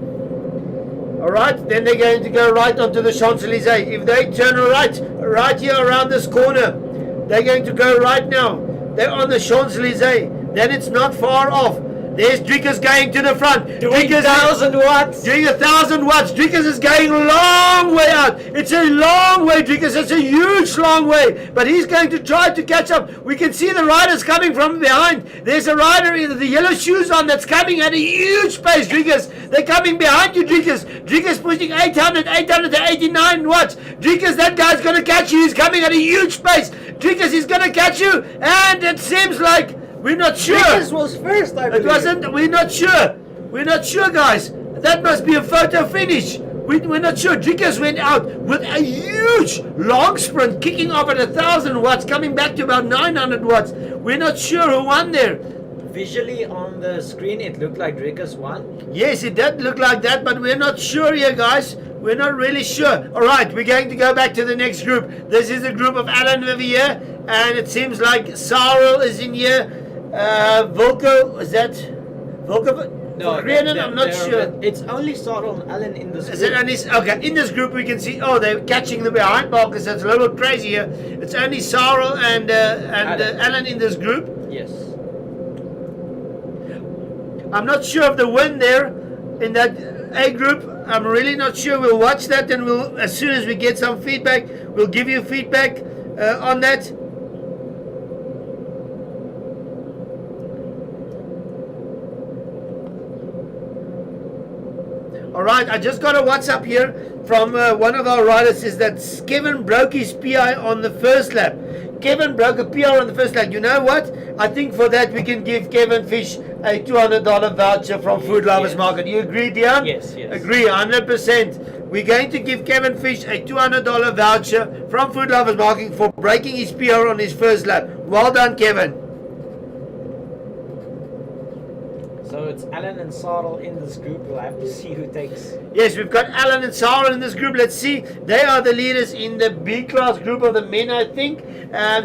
All right, then they're going to go right onto the Champs-Élysées. If they turn right here around this corner, they're going to go right now. They're on the Champs-Élysées. Then it's not far off. There's Driekus going to the front. Doing 1,000 watts. Doing 1,000 watts. Driekus is going a long way out. It's a long way, Driekus. It's a huge long way. But he's going to try to catch up. We can see the riders coming from behind. There's a rider in the yellow shoes on that's coming at a huge pace, Driekus. They're coming behind you, Driekus. Driekus pushing 889 watts. Driekus, that guy's going to catch you. He's coming at a huge pace. Driekus is going to catch you. And it seems like we're not sure. Driekus was first, I believe. It wasn't. We're not sure. We're not sure, guys. That must be a photo finish. We're not sure. Driekus went out with a huge long sprint, kicking off at 1,000 watts, coming back to about 900 watts. We're not sure who won there. Visually on the screen, it looked like Driekus won. Yes, it did look like that, but we're not sure here, guys. We're not really sure. All right, we're going to go back to the next group. This is the group of Alan Vivier, and it seems like Sarel is in here. Volko, is that Volko? No, I'm not sure. It's only Sarel and Alan in this Is group. it only, okay, in this group we can see, oh, they're catching the behind markers. That's a little crazy here. It's only Sarel and Alan in this group. Yes. I'm not sure of the win there in that A group. I'm really not sure. We'll watch that, and we'll, as soon as we get some feedback, we'll give you feedback on that. All right, I just got a WhatsApp here from one of our riders. Says that Kevin broke his PI on the first lap. Kevin broke a PR on the first lap. You know what? I think for that we can give Kevin Fish a $200 voucher from Food Lovers Market. You agree, Dion? Yes, yes. Agree, 100%. We're going to give Kevin Fish a $200 voucher from Food Lovers Market for breaking his PR on his first lap. Well done, Kevin. So it's Alan and Sarel in this group. We'll have to see who takes. Yes, we've got Alan and Sarel in this group. Let's see. They are the leaders in the B class group of the men, I think.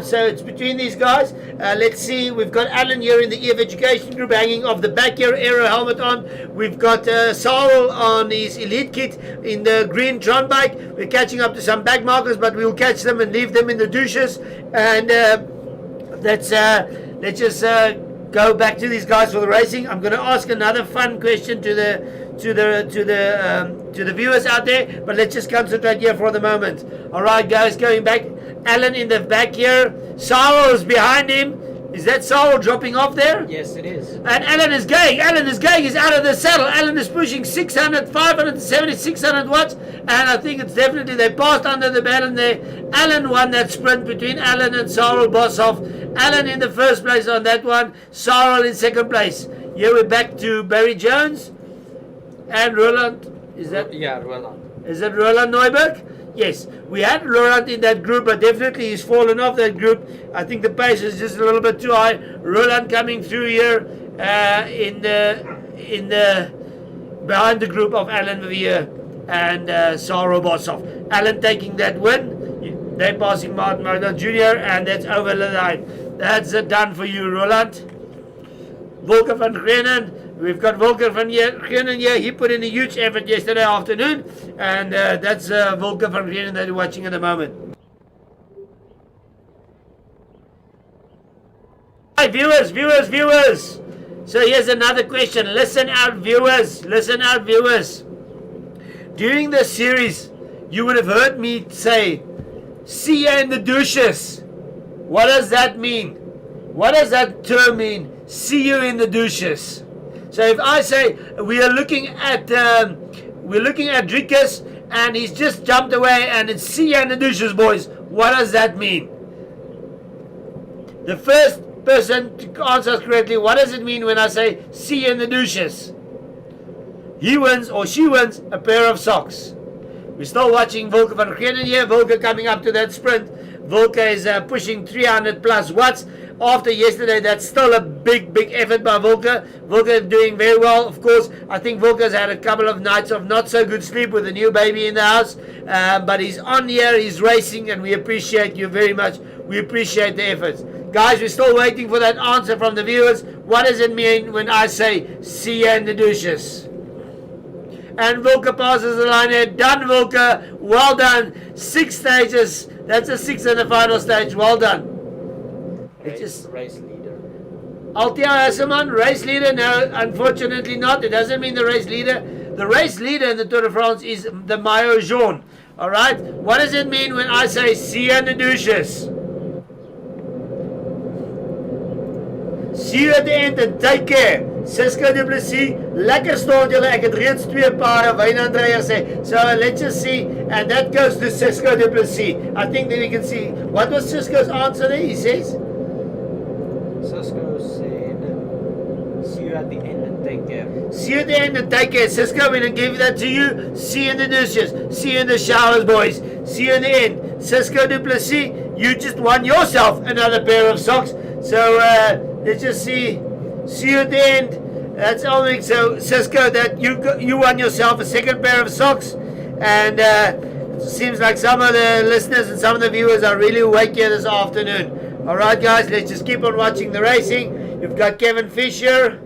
So it's between these guys. Let's see. We've got Alan here in the EF Education group, hanging off the back here, aero helmet on. We've got Sarel on his elite kit in the green Tron bike. We're catching up to some back markers, but we'll catch them and leave them in the douches. And let's just go back to these guys for the racing. I'm going to ask another fun question to the viewers out there, but let's just concentrate here for the moment. All right, guys, going back. Alan in the back here. Sarel is behind him. Is that Sarel dropping off there? Yes, it is. And Alan is going. Alan is going. He's out of the saddle. Alan is pushing 600, 570, 600 watts. And I think it's definitely, they passed under the baton there. Alan won that sprint between Alan and Sarel Boshoff. Alan in the first place on that one. Sarel in second place. Here we're back to Barry Jones and Roland. Is that? Yeah, Roland. Is that Roland Neuberg? Yes, we had Roland in that group, but definitely he's fallen off that group. I think the pace is just a little bit too high. Roland coming through here in the behind the group of Alan Vivier and Sarel Boshoff. Alan taking that win. They're passing Martin Martin Jr. and that's over the line. That's done for you, Roland. Volker van Grenen. We've got Volker van Grenen here. He put in a huge effort yesterday afternoon. And that's Volker van Grenen that you're watching at the moment. Hi, viewers. So here's another question. Listen out, viewers. During this series, you would have heard me say, see ya in the douches. What does that mean? What does that term mean? See you in the douches. So if I say we're looking at Rikus and he's just jumped away and it's see you in the douches, boys. What does that mean? The first person to answer us correctly, what does it mean when I say see you in the douches? He wins or she wins a pair of socks. We're still watching Volker van Genen here. Volker coming up to that sprint. Volker is pushing 300 plus watts. After yesterday, that's still a big effort by Volker. Volker doing very well. Of course, I think Volker's had a couple of nights of not so good sleep with a new baby in the house. But he's on here, he's racing, and we appreciate you very much. We appreciate the efforts. Guys, we're still waiting for that answer from the viewers. What does it mean when I say, see you in the douches? And Volker passes the line here. Done, Volker. Well done. 6 stages. That's a 6 in the final stage. Well done. Race leader. Altia Hasselman, race leader? No, unfortunately not. It doesn't mean the race leader. The race leader in the Tour de France is the Maillot jaune. Alright? What does it mean when I say see you in the douches? See you at the end and take care. Cisco Du Plessis, lekker stond julle. Ek het reeds 2 pare Wynandreier sê. So let's just see. And that goes to Cisco Du Plessis. I think that we can see. What was Cisco's answer there? He says? Cisco said, see you at the end and take care. See you at the end and take care. Cisco, we're going to give that to you. See you in the douches. See you in the showers, boys. See you in the end. Cisco Du Plessis, you just won yourself another pair of socks. So let's just see. See you at the end. That's only so, Cisco, that you won yourself a second pair of socks. And it seems like some of the listeners and some of the viewers are really awake here this afternoon. Alright guys, let's just keep on watching the racing. You've got Kevin Fisher.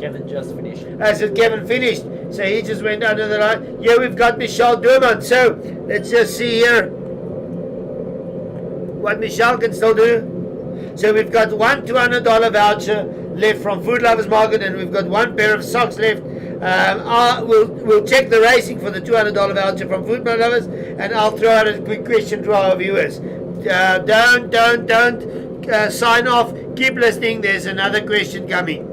Kevin just finished. So Kevin finished. So he just went under the line. Here we've got Michel Durmont. So let's just see here what Michel can still do. So we've got one $200 voucher left from Food Lovers Market, and we've got 1 pair of socks left. We'll check the racing for the $200 voucher from Food Lovers, and I'll throw out a quick question to our viewers. Don't sign off. Keep listening. There's another question coming.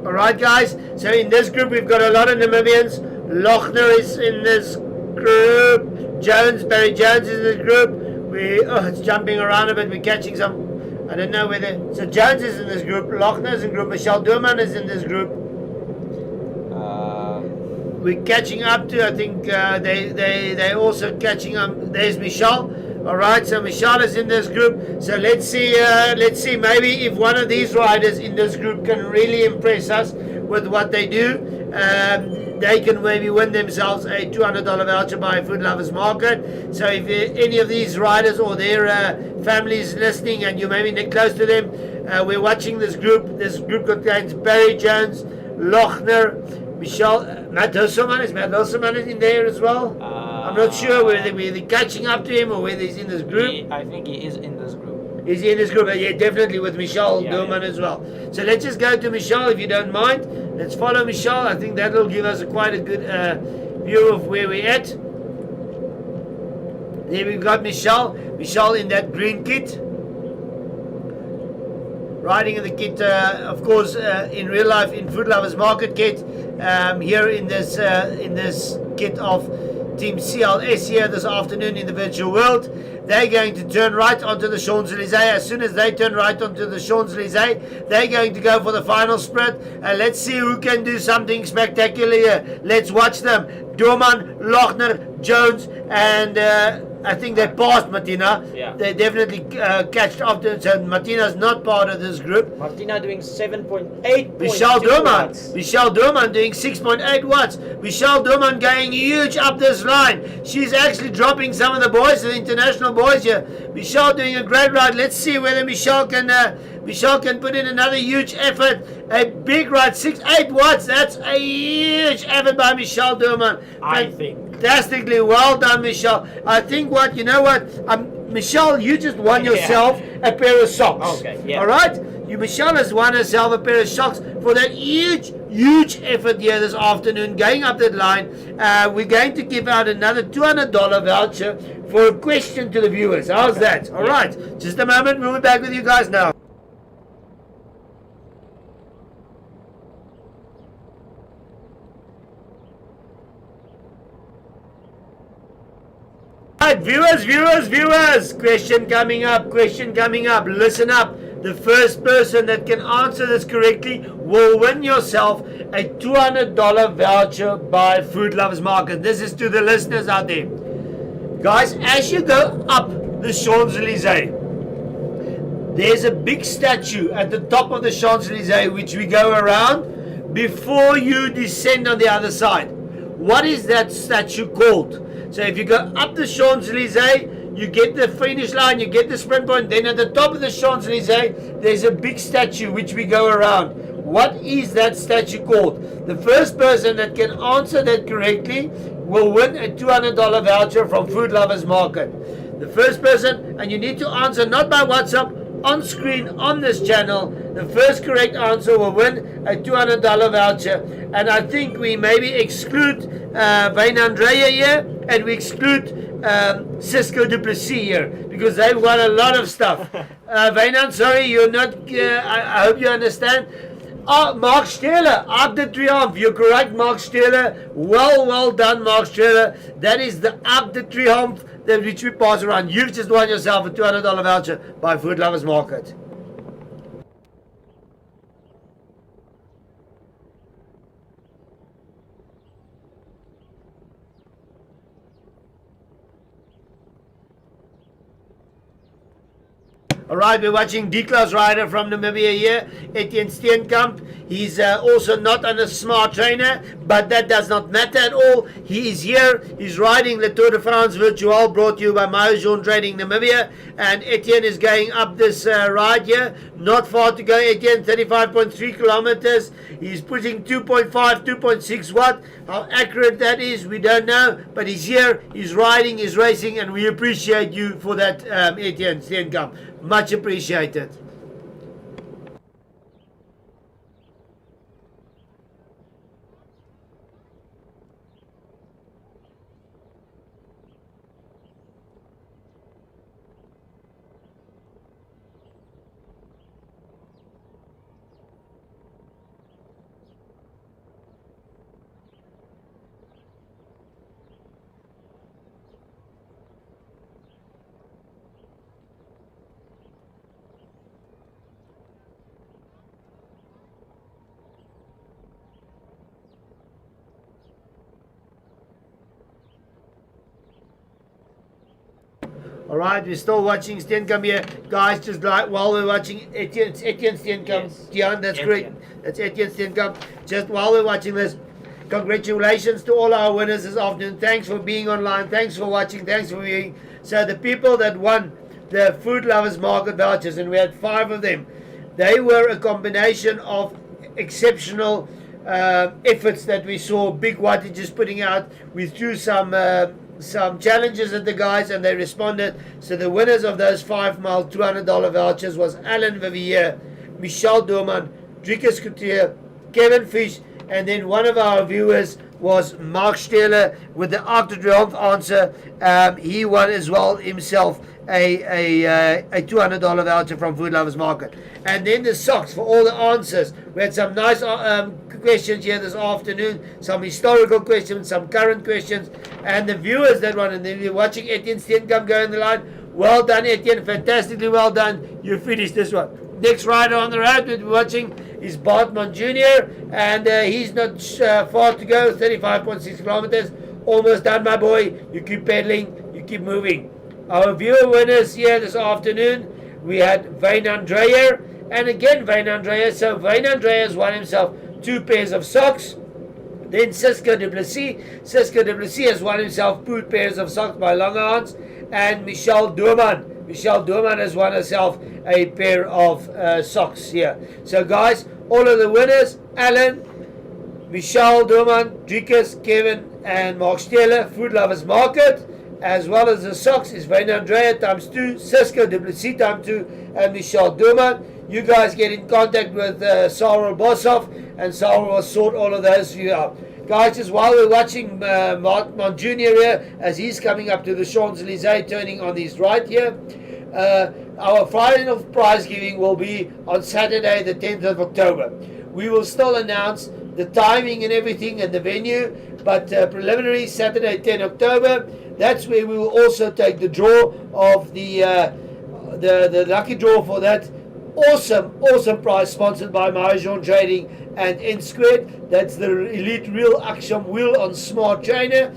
Alright guys, so in this group we've got a lot of Namibians. Lochner is in this group. Barry Jones is in this group. It's jumping around a bit, we're catching some, I don't know whether, so Jones is in this group, Lochner is in group, Michel Durman is in this group. We're catching up to, I think they're also catching up. There's Michel. Alright, so Michel is in this group. So let's see maybe if one of these riders in this group can really impress us with what they do. They can maybe win themselves a $200 voucher by Food Lovers Market. So if any of these riders or their families listening and you maybe close to them, we're watching this group. This group contains Barry Jones, Lochner, Michel, Matt Hilseman. Is Matt Hilseman in there as well? I'm not sure whether they're catching up to him or whether he's in this group. I think he is in this group. Is he in this group? Yeah, definitely with Michel Durman as well. So let's just go to Michel if you don't mind. Let's follow Michel. I think that will give us quite a good view of where we're at. There we've got Michel. Michel in that green kit. Riding in the kit, of course, in real life in Food Lovers Market kit. Here in this kit of Team CLS here this afternoon in the virtual world. They're going to turn right onto the Champs-Élysées. As soon as they turn right onto the Champs-Élysées, they're going to go for the final sprint. Let's see who can do something spectacular here. Let's watch them. Doorman, Lochner, Jones, and I think they passed Martina. Yeah. They definitely catched after. So Martina's not part of this group. Martina doing 7.8. Michelle Durman doing 6.8 watts. Michelle Durman going huge up this line. She's actually dropping some of the boys, the international boys here. Michelle doing a great ride. Let's see whether Michelle can put in another huge effort. A big ride, 6.8 watts. That's a huge effort by Michelle Durman. I think. Fantastically well done, Michelle. I think Michelle, you just won yourself a pair of socks. Okay, yeah. All right? Michelle has won herself a pair of socks for that huge effort here this afternoon, going up that line. We're going to give out another $200 voucher for a question to the viewers. How's that? All right. Just a moment. We'll be back with you guys now. Right, viewers, question coming up, listen up. The first person that can answer this correctly will win yourself a $200 voucher by Food Lovers Market. This is to the listeners out there. Guys, as you go up the Champs-Élysées, there's a big statue at the top of the Champs-Élysées which we go around before you descend on the other side. What is that statue called? So if you go up the Champs-Élysées, you get the finish line, you get the sprint point, then at the top of the Champs-Élysées, there's a big statue which we go around. What is that statue called? The first person that can answer that correctly will win a $200 voucher from Food Lovers Market. The first person, and you need to answer not by WhatsApp, on screen on this channel. The first correct answer will win a $200 voucher. And I think we maybe exclude Wayne Andrea here, and we exclude Cisco Duplessis here, because they've won a lot of stuff. Wayne, I'm sorry, you're not, I hope you understand. Mark Stehler, Arc de Triomphe. You're correct, Mark Stehler. Well done, Mark Stehler. That is the Arc de Triomphe which we pass around. You've just won yourself a $200 voucher by Food Lovers Market. Alright, we're watching D-Class rider from Namibia here, Etienne Steenkamp. He's also not on a smart trainer, but that does not matter at all. He is here, he's riding the Tour de France Virtual, brought to you by Maillot Trading Namibia. And Etienne is going up this ride here. Not far to go, Etienne, 35.3 kilometers. He's putting 2.5, 2.6 watt. How accurate that is, we don't know. But he's here, he's riding, he's racing, and we appreciate you for that, Etienne Steenkamp. Much appreciated. Alright, we're still watching Steenkamp here. Guys, just like while we're watching Etienne Steenkamp, Yes. Dion, that's Etienne. correct. That's Etienne Steenkamp. Just while we're watching this, congratulations to all our winners this afternoon. Thanks for being online. Thanks for watching. Thanks for being. So the people that won the Food Lovers Market vouchers, and we had 5 of them, they were a combination of exceptional efforts that we saw. Big wattages putting out. We threw some challenges at the guys, and they responded. So the winners of those 5 mile $200 vouchers was Alan Vivier, Michelle Dorman, Driekus Couture, Kevin Fish, and then one of our viewers was Mark Stehler with the Arc de Triomphe answer. He won as well himself a $200 voucher from Food Lovers Market. And then the socks for all the answers. We had some nice questions here this afternoon, some historical questions, some current questions, and the viewers that won, and then we're watching Etienne Steenkamp go in the line. Well done, Etienne, fantastically well done. You finished this one. Next rider on the road that we're watching is Bartman Jr., and he's not far to go, 35.6 kilometers. Almost done, my boy. You keep pedaling. You keep moving. Our viewer winners here this afternoon. We had Wayne Andrea. And again, Wayne Andrea. So Wayne Andrea has won himself 2 pairs of socks. Then Cisco du Plessis. Cisco du Plessis has won himself 2 pairs of socks by Langerhans. And Michelle Doorman. Michelle Doorman has won herself a pair of socks here. So guys, all of the winners, Alan, Michelle Doorman, Driekus, Kevin, and Mark Steele, Food Lovers Market, as well as the socks is Wayne Andrea times 2, Cisco du Plessis times 2, and Michelle Doorman. You guys get in contact with Sarah Bossoff, and Sarah will sort all of those for you out. Guys, just while we're watching Mark Jr. here, as he's coming up to the Champs-Élysées, turning on his right here, our final prize giving will be on Saturday, the 10th of October. We will still announce the timing and everything and the venue, but preliminary Saturday, 10 October, that's where we will also take the draw of the lucky draw for that awesome prize sponsored by Maillot Trading and N Squared. That's the Elite Real Action Wheel on Smart Trainer.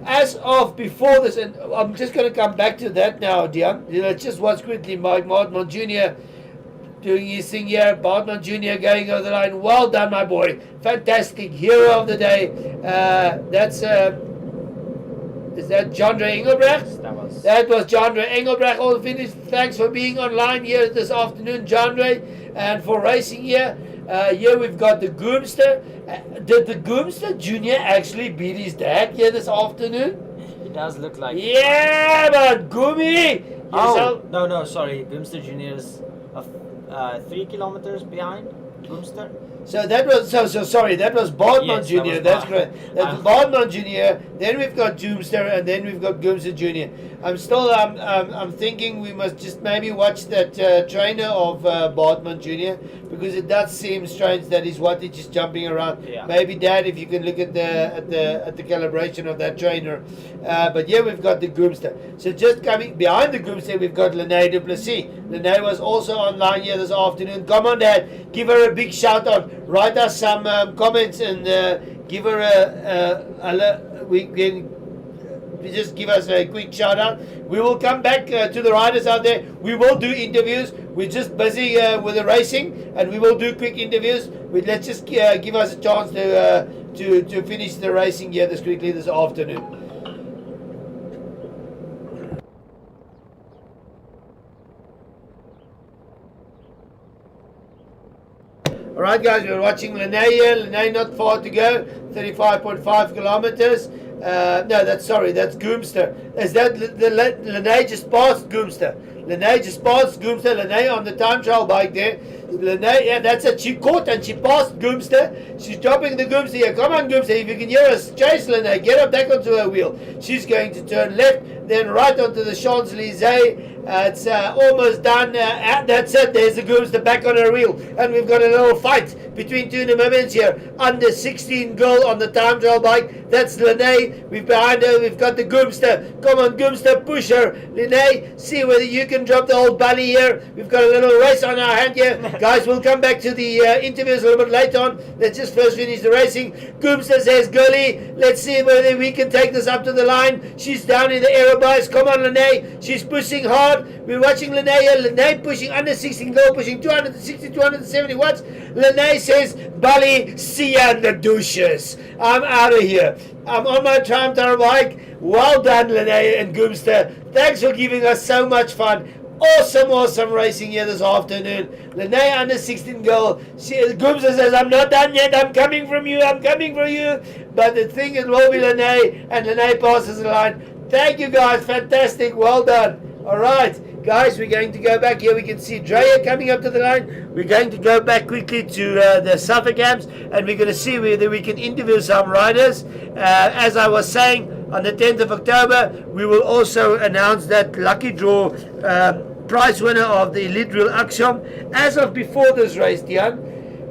As of before this, and I'm just going to come back to that now, Dion. Just watch quickly Mike Bartman Jr. doing his thing here. Bartman Jr. going over the line. Well done, my boy. Fantastic. Hero of the day. Is that Jandre Engelbrecht? That was Jandre Engelbrecht. All finished. Thanks for being online here this afternoon, Jandre, and for racing here. Here we've got the Goomster. Did the Goomster Jr. actually beat his dad here this afternoon? It does look like. Yeah, but Goomy! Oh, no, sorry. Boomster Jr. is 3 kilometers behind Boomster. So that was sorry. That was Bodman Yes, Jr. That's correct. That's Bodman Jr. Then we've got Doomster, and then we've got Goomster Jr. I'm thinking we must just maybe watch that trainer of Bodman Jr. because it does seem strange that his wattage is jumping around. Yeah. Maybe Dad, if you can look at the calibration of that trainer. But yeah, we've got the Goomster. So just coming behind the Goomster, we've got Lene du Plessis. Lene was also online here this afternoon. Come on, Dad, give her a big shout out. Write us some comments and give her just give us a quick shout out. We will come back to the riders out there. We will do interviews. We're just busy with the racing, and we will do quick interviews. Let's just give us a chance to finish the racing here this quickly this afternoon. Alright guys, we're watching Lene here. Lene not far to go, 35.5 kilometers. No, that's Goomster. Is that Lene just passed Goomster? Lene just passed Goomster. Lene on the time trial bike there. Lene, yeah, that's it. She caught and she passed Goomster. She's dropping the Goomster here. Come on, Goomster. If you can hear us, chase Lene. Get her back onto her wheel. She's going to turn left, then right onto the Champs-Élysées. It's almost done. That's it. There's the Goomster back on her wheel. And we've got a little fight between two Namibians here. Under 16 girl on the time trial bike. That's Lene. Behind her, we've got the Goomster. Come on, Goomster, push her. Lene, see whether you can drop the old belly here. We've got a little race on our hand here. Guys, we'll come back to the interviews a little bit later on. Let's just first finish the racing. Goomster says, girlie, let's see whether we can take this up to the line. She's down in the aero bars. Come on, Lene. She's pushing hard. We're watching Lene here. Lene pushing under 16 girl, pushing 260, 270 watts. Lene says, Bali, see ya in the douches. I'm out of here. I'm on my time trial bike. Well done, Lene and Goomster. Thanks for giving us so much fun. Awesome racing here this afternoon. Lene under 16 girl. Goomster says, I'm not done yet. I'm coming from you. But the thing is, will be Lene, and Lene passes the line. Thank you, guys. Fantastic. Well done. All right. Guys, we're going to go back here. We can see Drea coming up to the line. We're going to go back quickly to the Suffolk camps, and we're going to see whether we can interview some riders. As I was saying, on the 10th of October, we will also announce that lucky draw prize winner of the Elite Real Action. As of before this race, Dion,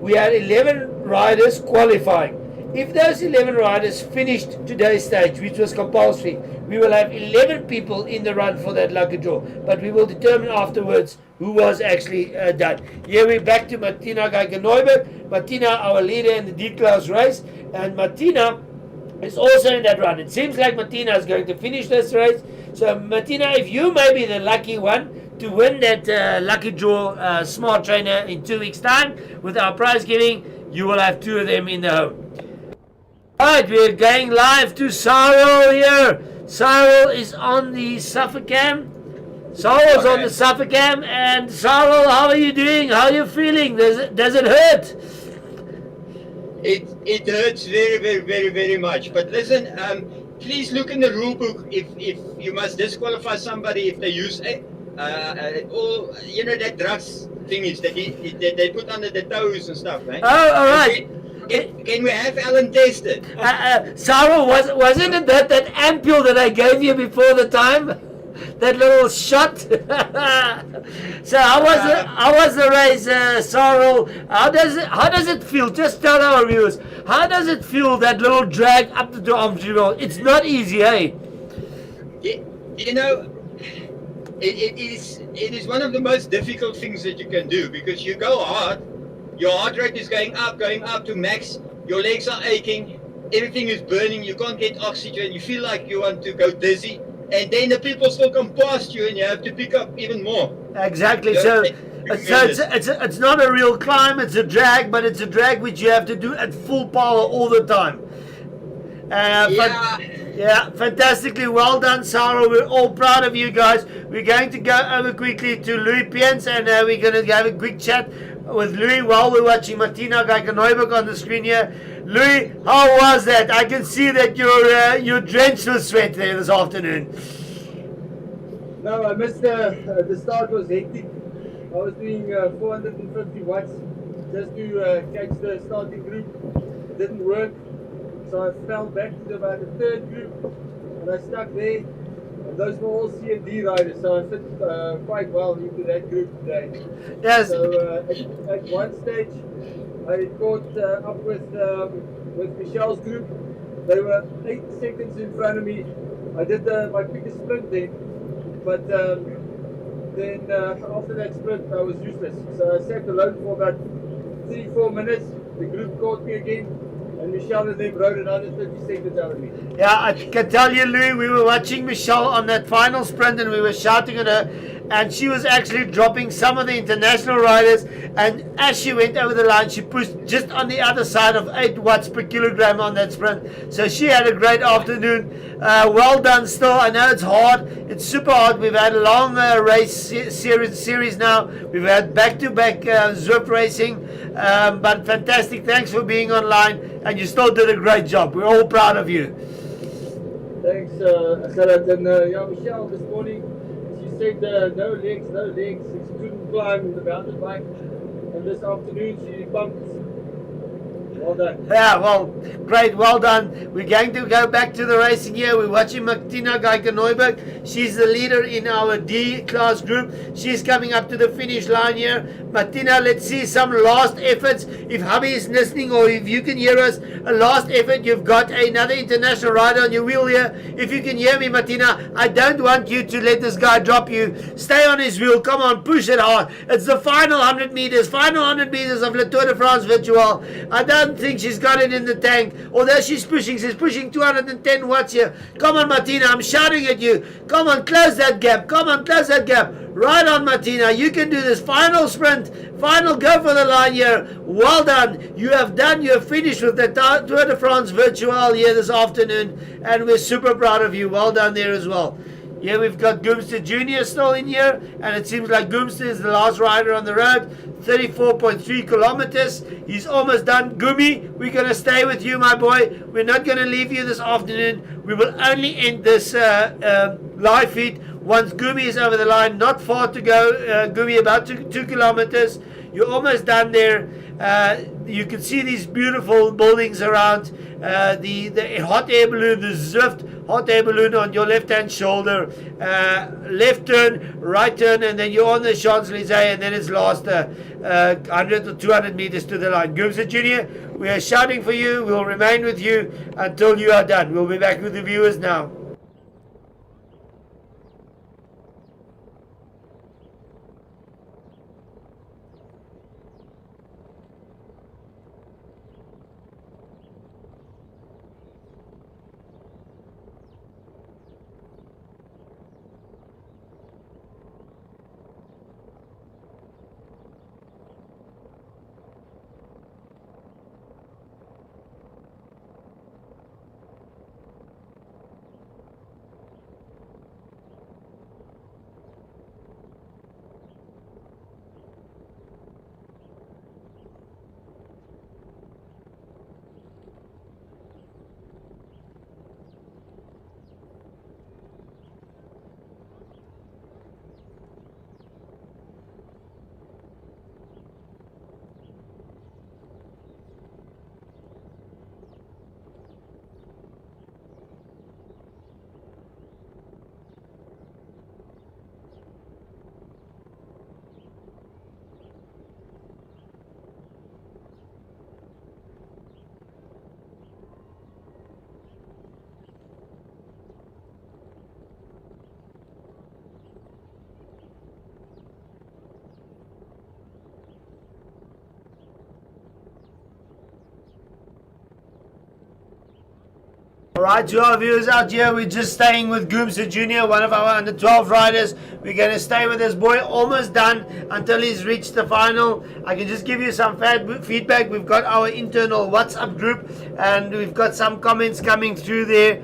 we had 11 riders qualifying. If those 11 riders finished today's stage, which was compulsory, we will have 11 people in the run for that lucky draw. But we will determine afterwards who was actually done. Here we're back to Martina Geiger-Neubert. Martina, our leader in the D-Class race. And Martina is also in that run. It seems like Martina is going to finish this race. So Martina, if you may be the lucky one to win that lucky draw smart trainer in 2 weeks' time with our prize giving, you will have 2 of them in the home. Alright, we're going live to Cyril here. Cyril is on the Suffocam. Cyril's on the Suffocam, and Cyril, how are you doing? How are you feeling? Does it hurt? It hurts very, very, very, very much. But listen, please look in the rule book if you must disqualify somebody if they use all that drugs thingies that they put under the toes and stuff, right? Oh, all right. Can we have Alan tested? Cyril, wasn't it that ampule that I gave you before the time? That little shot. So how was the race, Cyril? How does it feel? Just tell our viewers. How does it feel, that little drag up the Amsterdam? It's not easy, eh? It is one of the most difficult things that you can do, because you go hard, your heart rate is going up to max, your legs are aching, everything is burning, you can't get oxygen, you feel like you want to go dizzy, and then the people still come past you and you have to pick up even more. Exactly. So it's not a real climb, it's a drag, but it's a drag which you have to do at full power all the time. Yeah, fantastically well done, Sarah. We're all proud of you guys. We're going to go over quickly to Louis Piens, and we're going to have a quick chat with Louis while we're watching Martina Geiger-Neuberg on the screen here. Louis, how was that? I can see that you're drenched with sweat there this afternoon. No, I missed the start. Was hectic. I was doing 450 watts just to catch the starting group. It didn't work, so I fell back to about the third group, and I stuck there. And those were all C and D riders, so I fit quite well into that group today. Yes. So at one stage, I caught up with Michelle's group. They were 8 seconds in front of me. I did my quickest sprint then, but then after that sprint, I was useless. So I sat alone for about 3-4 minutes. The group caught me again, and Michelle and them rode another 30 seconds out of me. Yeah, I can tell you, Louis, we were watching Michelle on that final sprint, and we were shouting at her, and she was actually dropping some of the international riders, and as she went over the line, she pushed just on the other side of 8 watts per kilogram on that sprint. So she had a great afternoon. Well done still. I know it's hard. It's super hard. We've had a long race series now. We've had back-to-back Zwift racing, but fantastic. Thanks for being online, and you still did a great job. We're all proud of you. Thanks, Sarat. And Michelle this morning, she said no legs. She couldn't climb the mountain bike. And this afternoon she bumped. Well done. Yeah, well, great, well done. We're going to go back to the racing here. We're watching Martina Geiger-Neuberg. She's the leader in our D class group. She's coming up to the finish line here. Martina, let's see some last efforts. If hubby is listening, or if you can hear us, a last effort. You've got another international rider on your wheel here. If you can hear me, Martina, I don't want you to let this guy drop you. Stay on his wheel. Come on, push it hard. It's the final 100 meters of Le Tour de France Virtual. I don't think she's got it in the tank, although she's pushing 210 watts here. Come on, Martina, I'm shouting at you. Come on, close that gap. Right on, Martina, you can do this. Final sprint, go for the line here. Well done. You have finished with the Tour de France Virtual here this afternoon, and we're super proud of you. Well done there as well. Yeah, we've got Goomster Jr. still in here, and it seems like Goomster is the last rider on the road. 34.3 kilometers. He's almost done. Goomy, we're going to stay with you, my boy. We're not going to leave you this afternoon. We will only end this live feed once Goomy is over the line. Not far to go, Goomy, about 2 kilometers. You're almost done there. You can see these beautiful buildings around. The hot air balloon, the Zwift hot air balloon on your left-hand shoulder. Left turn, right turn, and then you're on the Champs-Élysées, and then it's last 100 or 200 meters to the line. Goomster Jr., we are shouting for you. We'll remain with you until you are done. We'll be back with the viewers now. Alright, to our viewers out here, we're just staying with Goomsa Jr., one of our under 12 riders. We're going to stay with this boy, almost done until he's reached the final. I can just give you some feedback. We've got our internal WhatsApp group, and we've got some comments coming through there.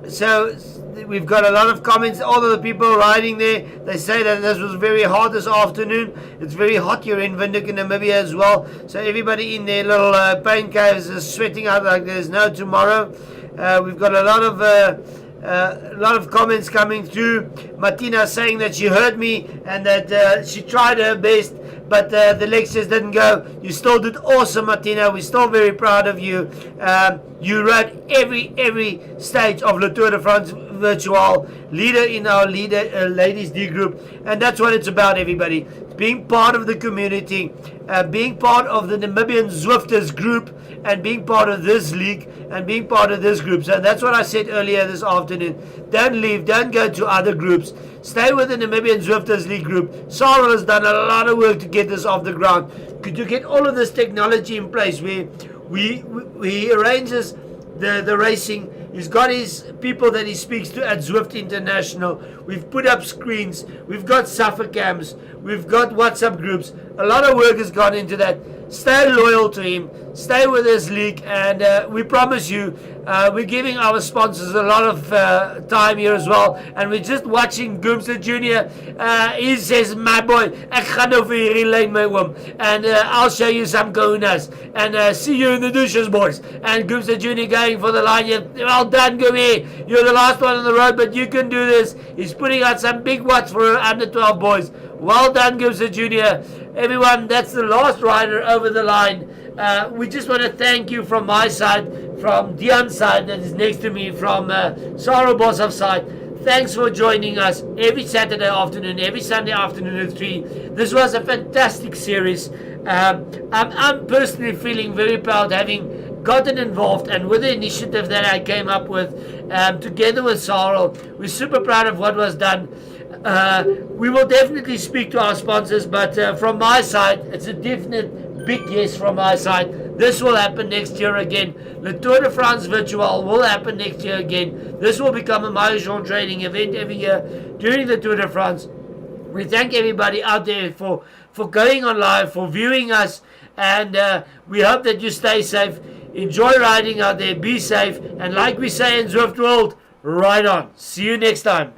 So we've got a lot of comments. All of the people riding there, they say that this was very hard this afternoon. It's very hot here in Windhoek in Namibia as well. So everybody in their little pain caves is sweating out like there's no tomorrow. We've got a lot of comments coming through. Martina saying that she heard me and that she tried her best, but the legs just didn't go. You still did awesome, Martina. We're still very proud of you. You rode every stage of Le Tour de France Virtual, leader in our ladies D group, and that's what it's about, everybody. Being part of the community, being part of the Namibian Zwifters group, and being part of this league, and being part of this group. So that's what I said earlier this afternoon. Don't leave, don't go to other groups. Stay with the Namibian Zwifters League group. Sarah has done a lot of work to get this off the ground, to get all of this technology in place. He arranges the racing. He's got his people that he speaks to at Zwift International. We've put up screens. We've got suffer cams. We've got WhatsApp groups. A lot of work has gone into that. Stay loyal to him. Stay with this league. And we promise you, we're giving our sponsors a lot of time here as well. And we're just watching Goomsa Jr. He says, my boy, ek gaan nou vir hierdie lyn my oom. And I'll show you some kahunas. And see you in the douches, boys. And Goomsa Jr. going for the line. Well done, Goomy. You're the last one on the road, but you can do this. He's putting out some big watts for under 12 boys. Well done, Goomsa Jr. Everyone, that's the last rider over the line. We just want to thank you from my side, from Dion's side that is next to me, from Sarah Bossov's side. Thanks for joining us every Saturday afternoon, every Sunday afternoon at 3. This was a fantastic series. I'm personally feeling very proud having gotten involved and with the initiative that I came up with together with Sarah. We're super proud of what was done. We will definitely speak to our sponsors, but from my side, it's a definite big yes from my side. This will happen next year again. The Tour de France Virtual will happen next year again. This will become a Maillot trading event every year during the Tour de France. We thank everybody out there for going on live, for viewing us, and we hope that you stay safe. Enjoy riding out there, be safe, and like we say in Zwift World, ride on. See you next time.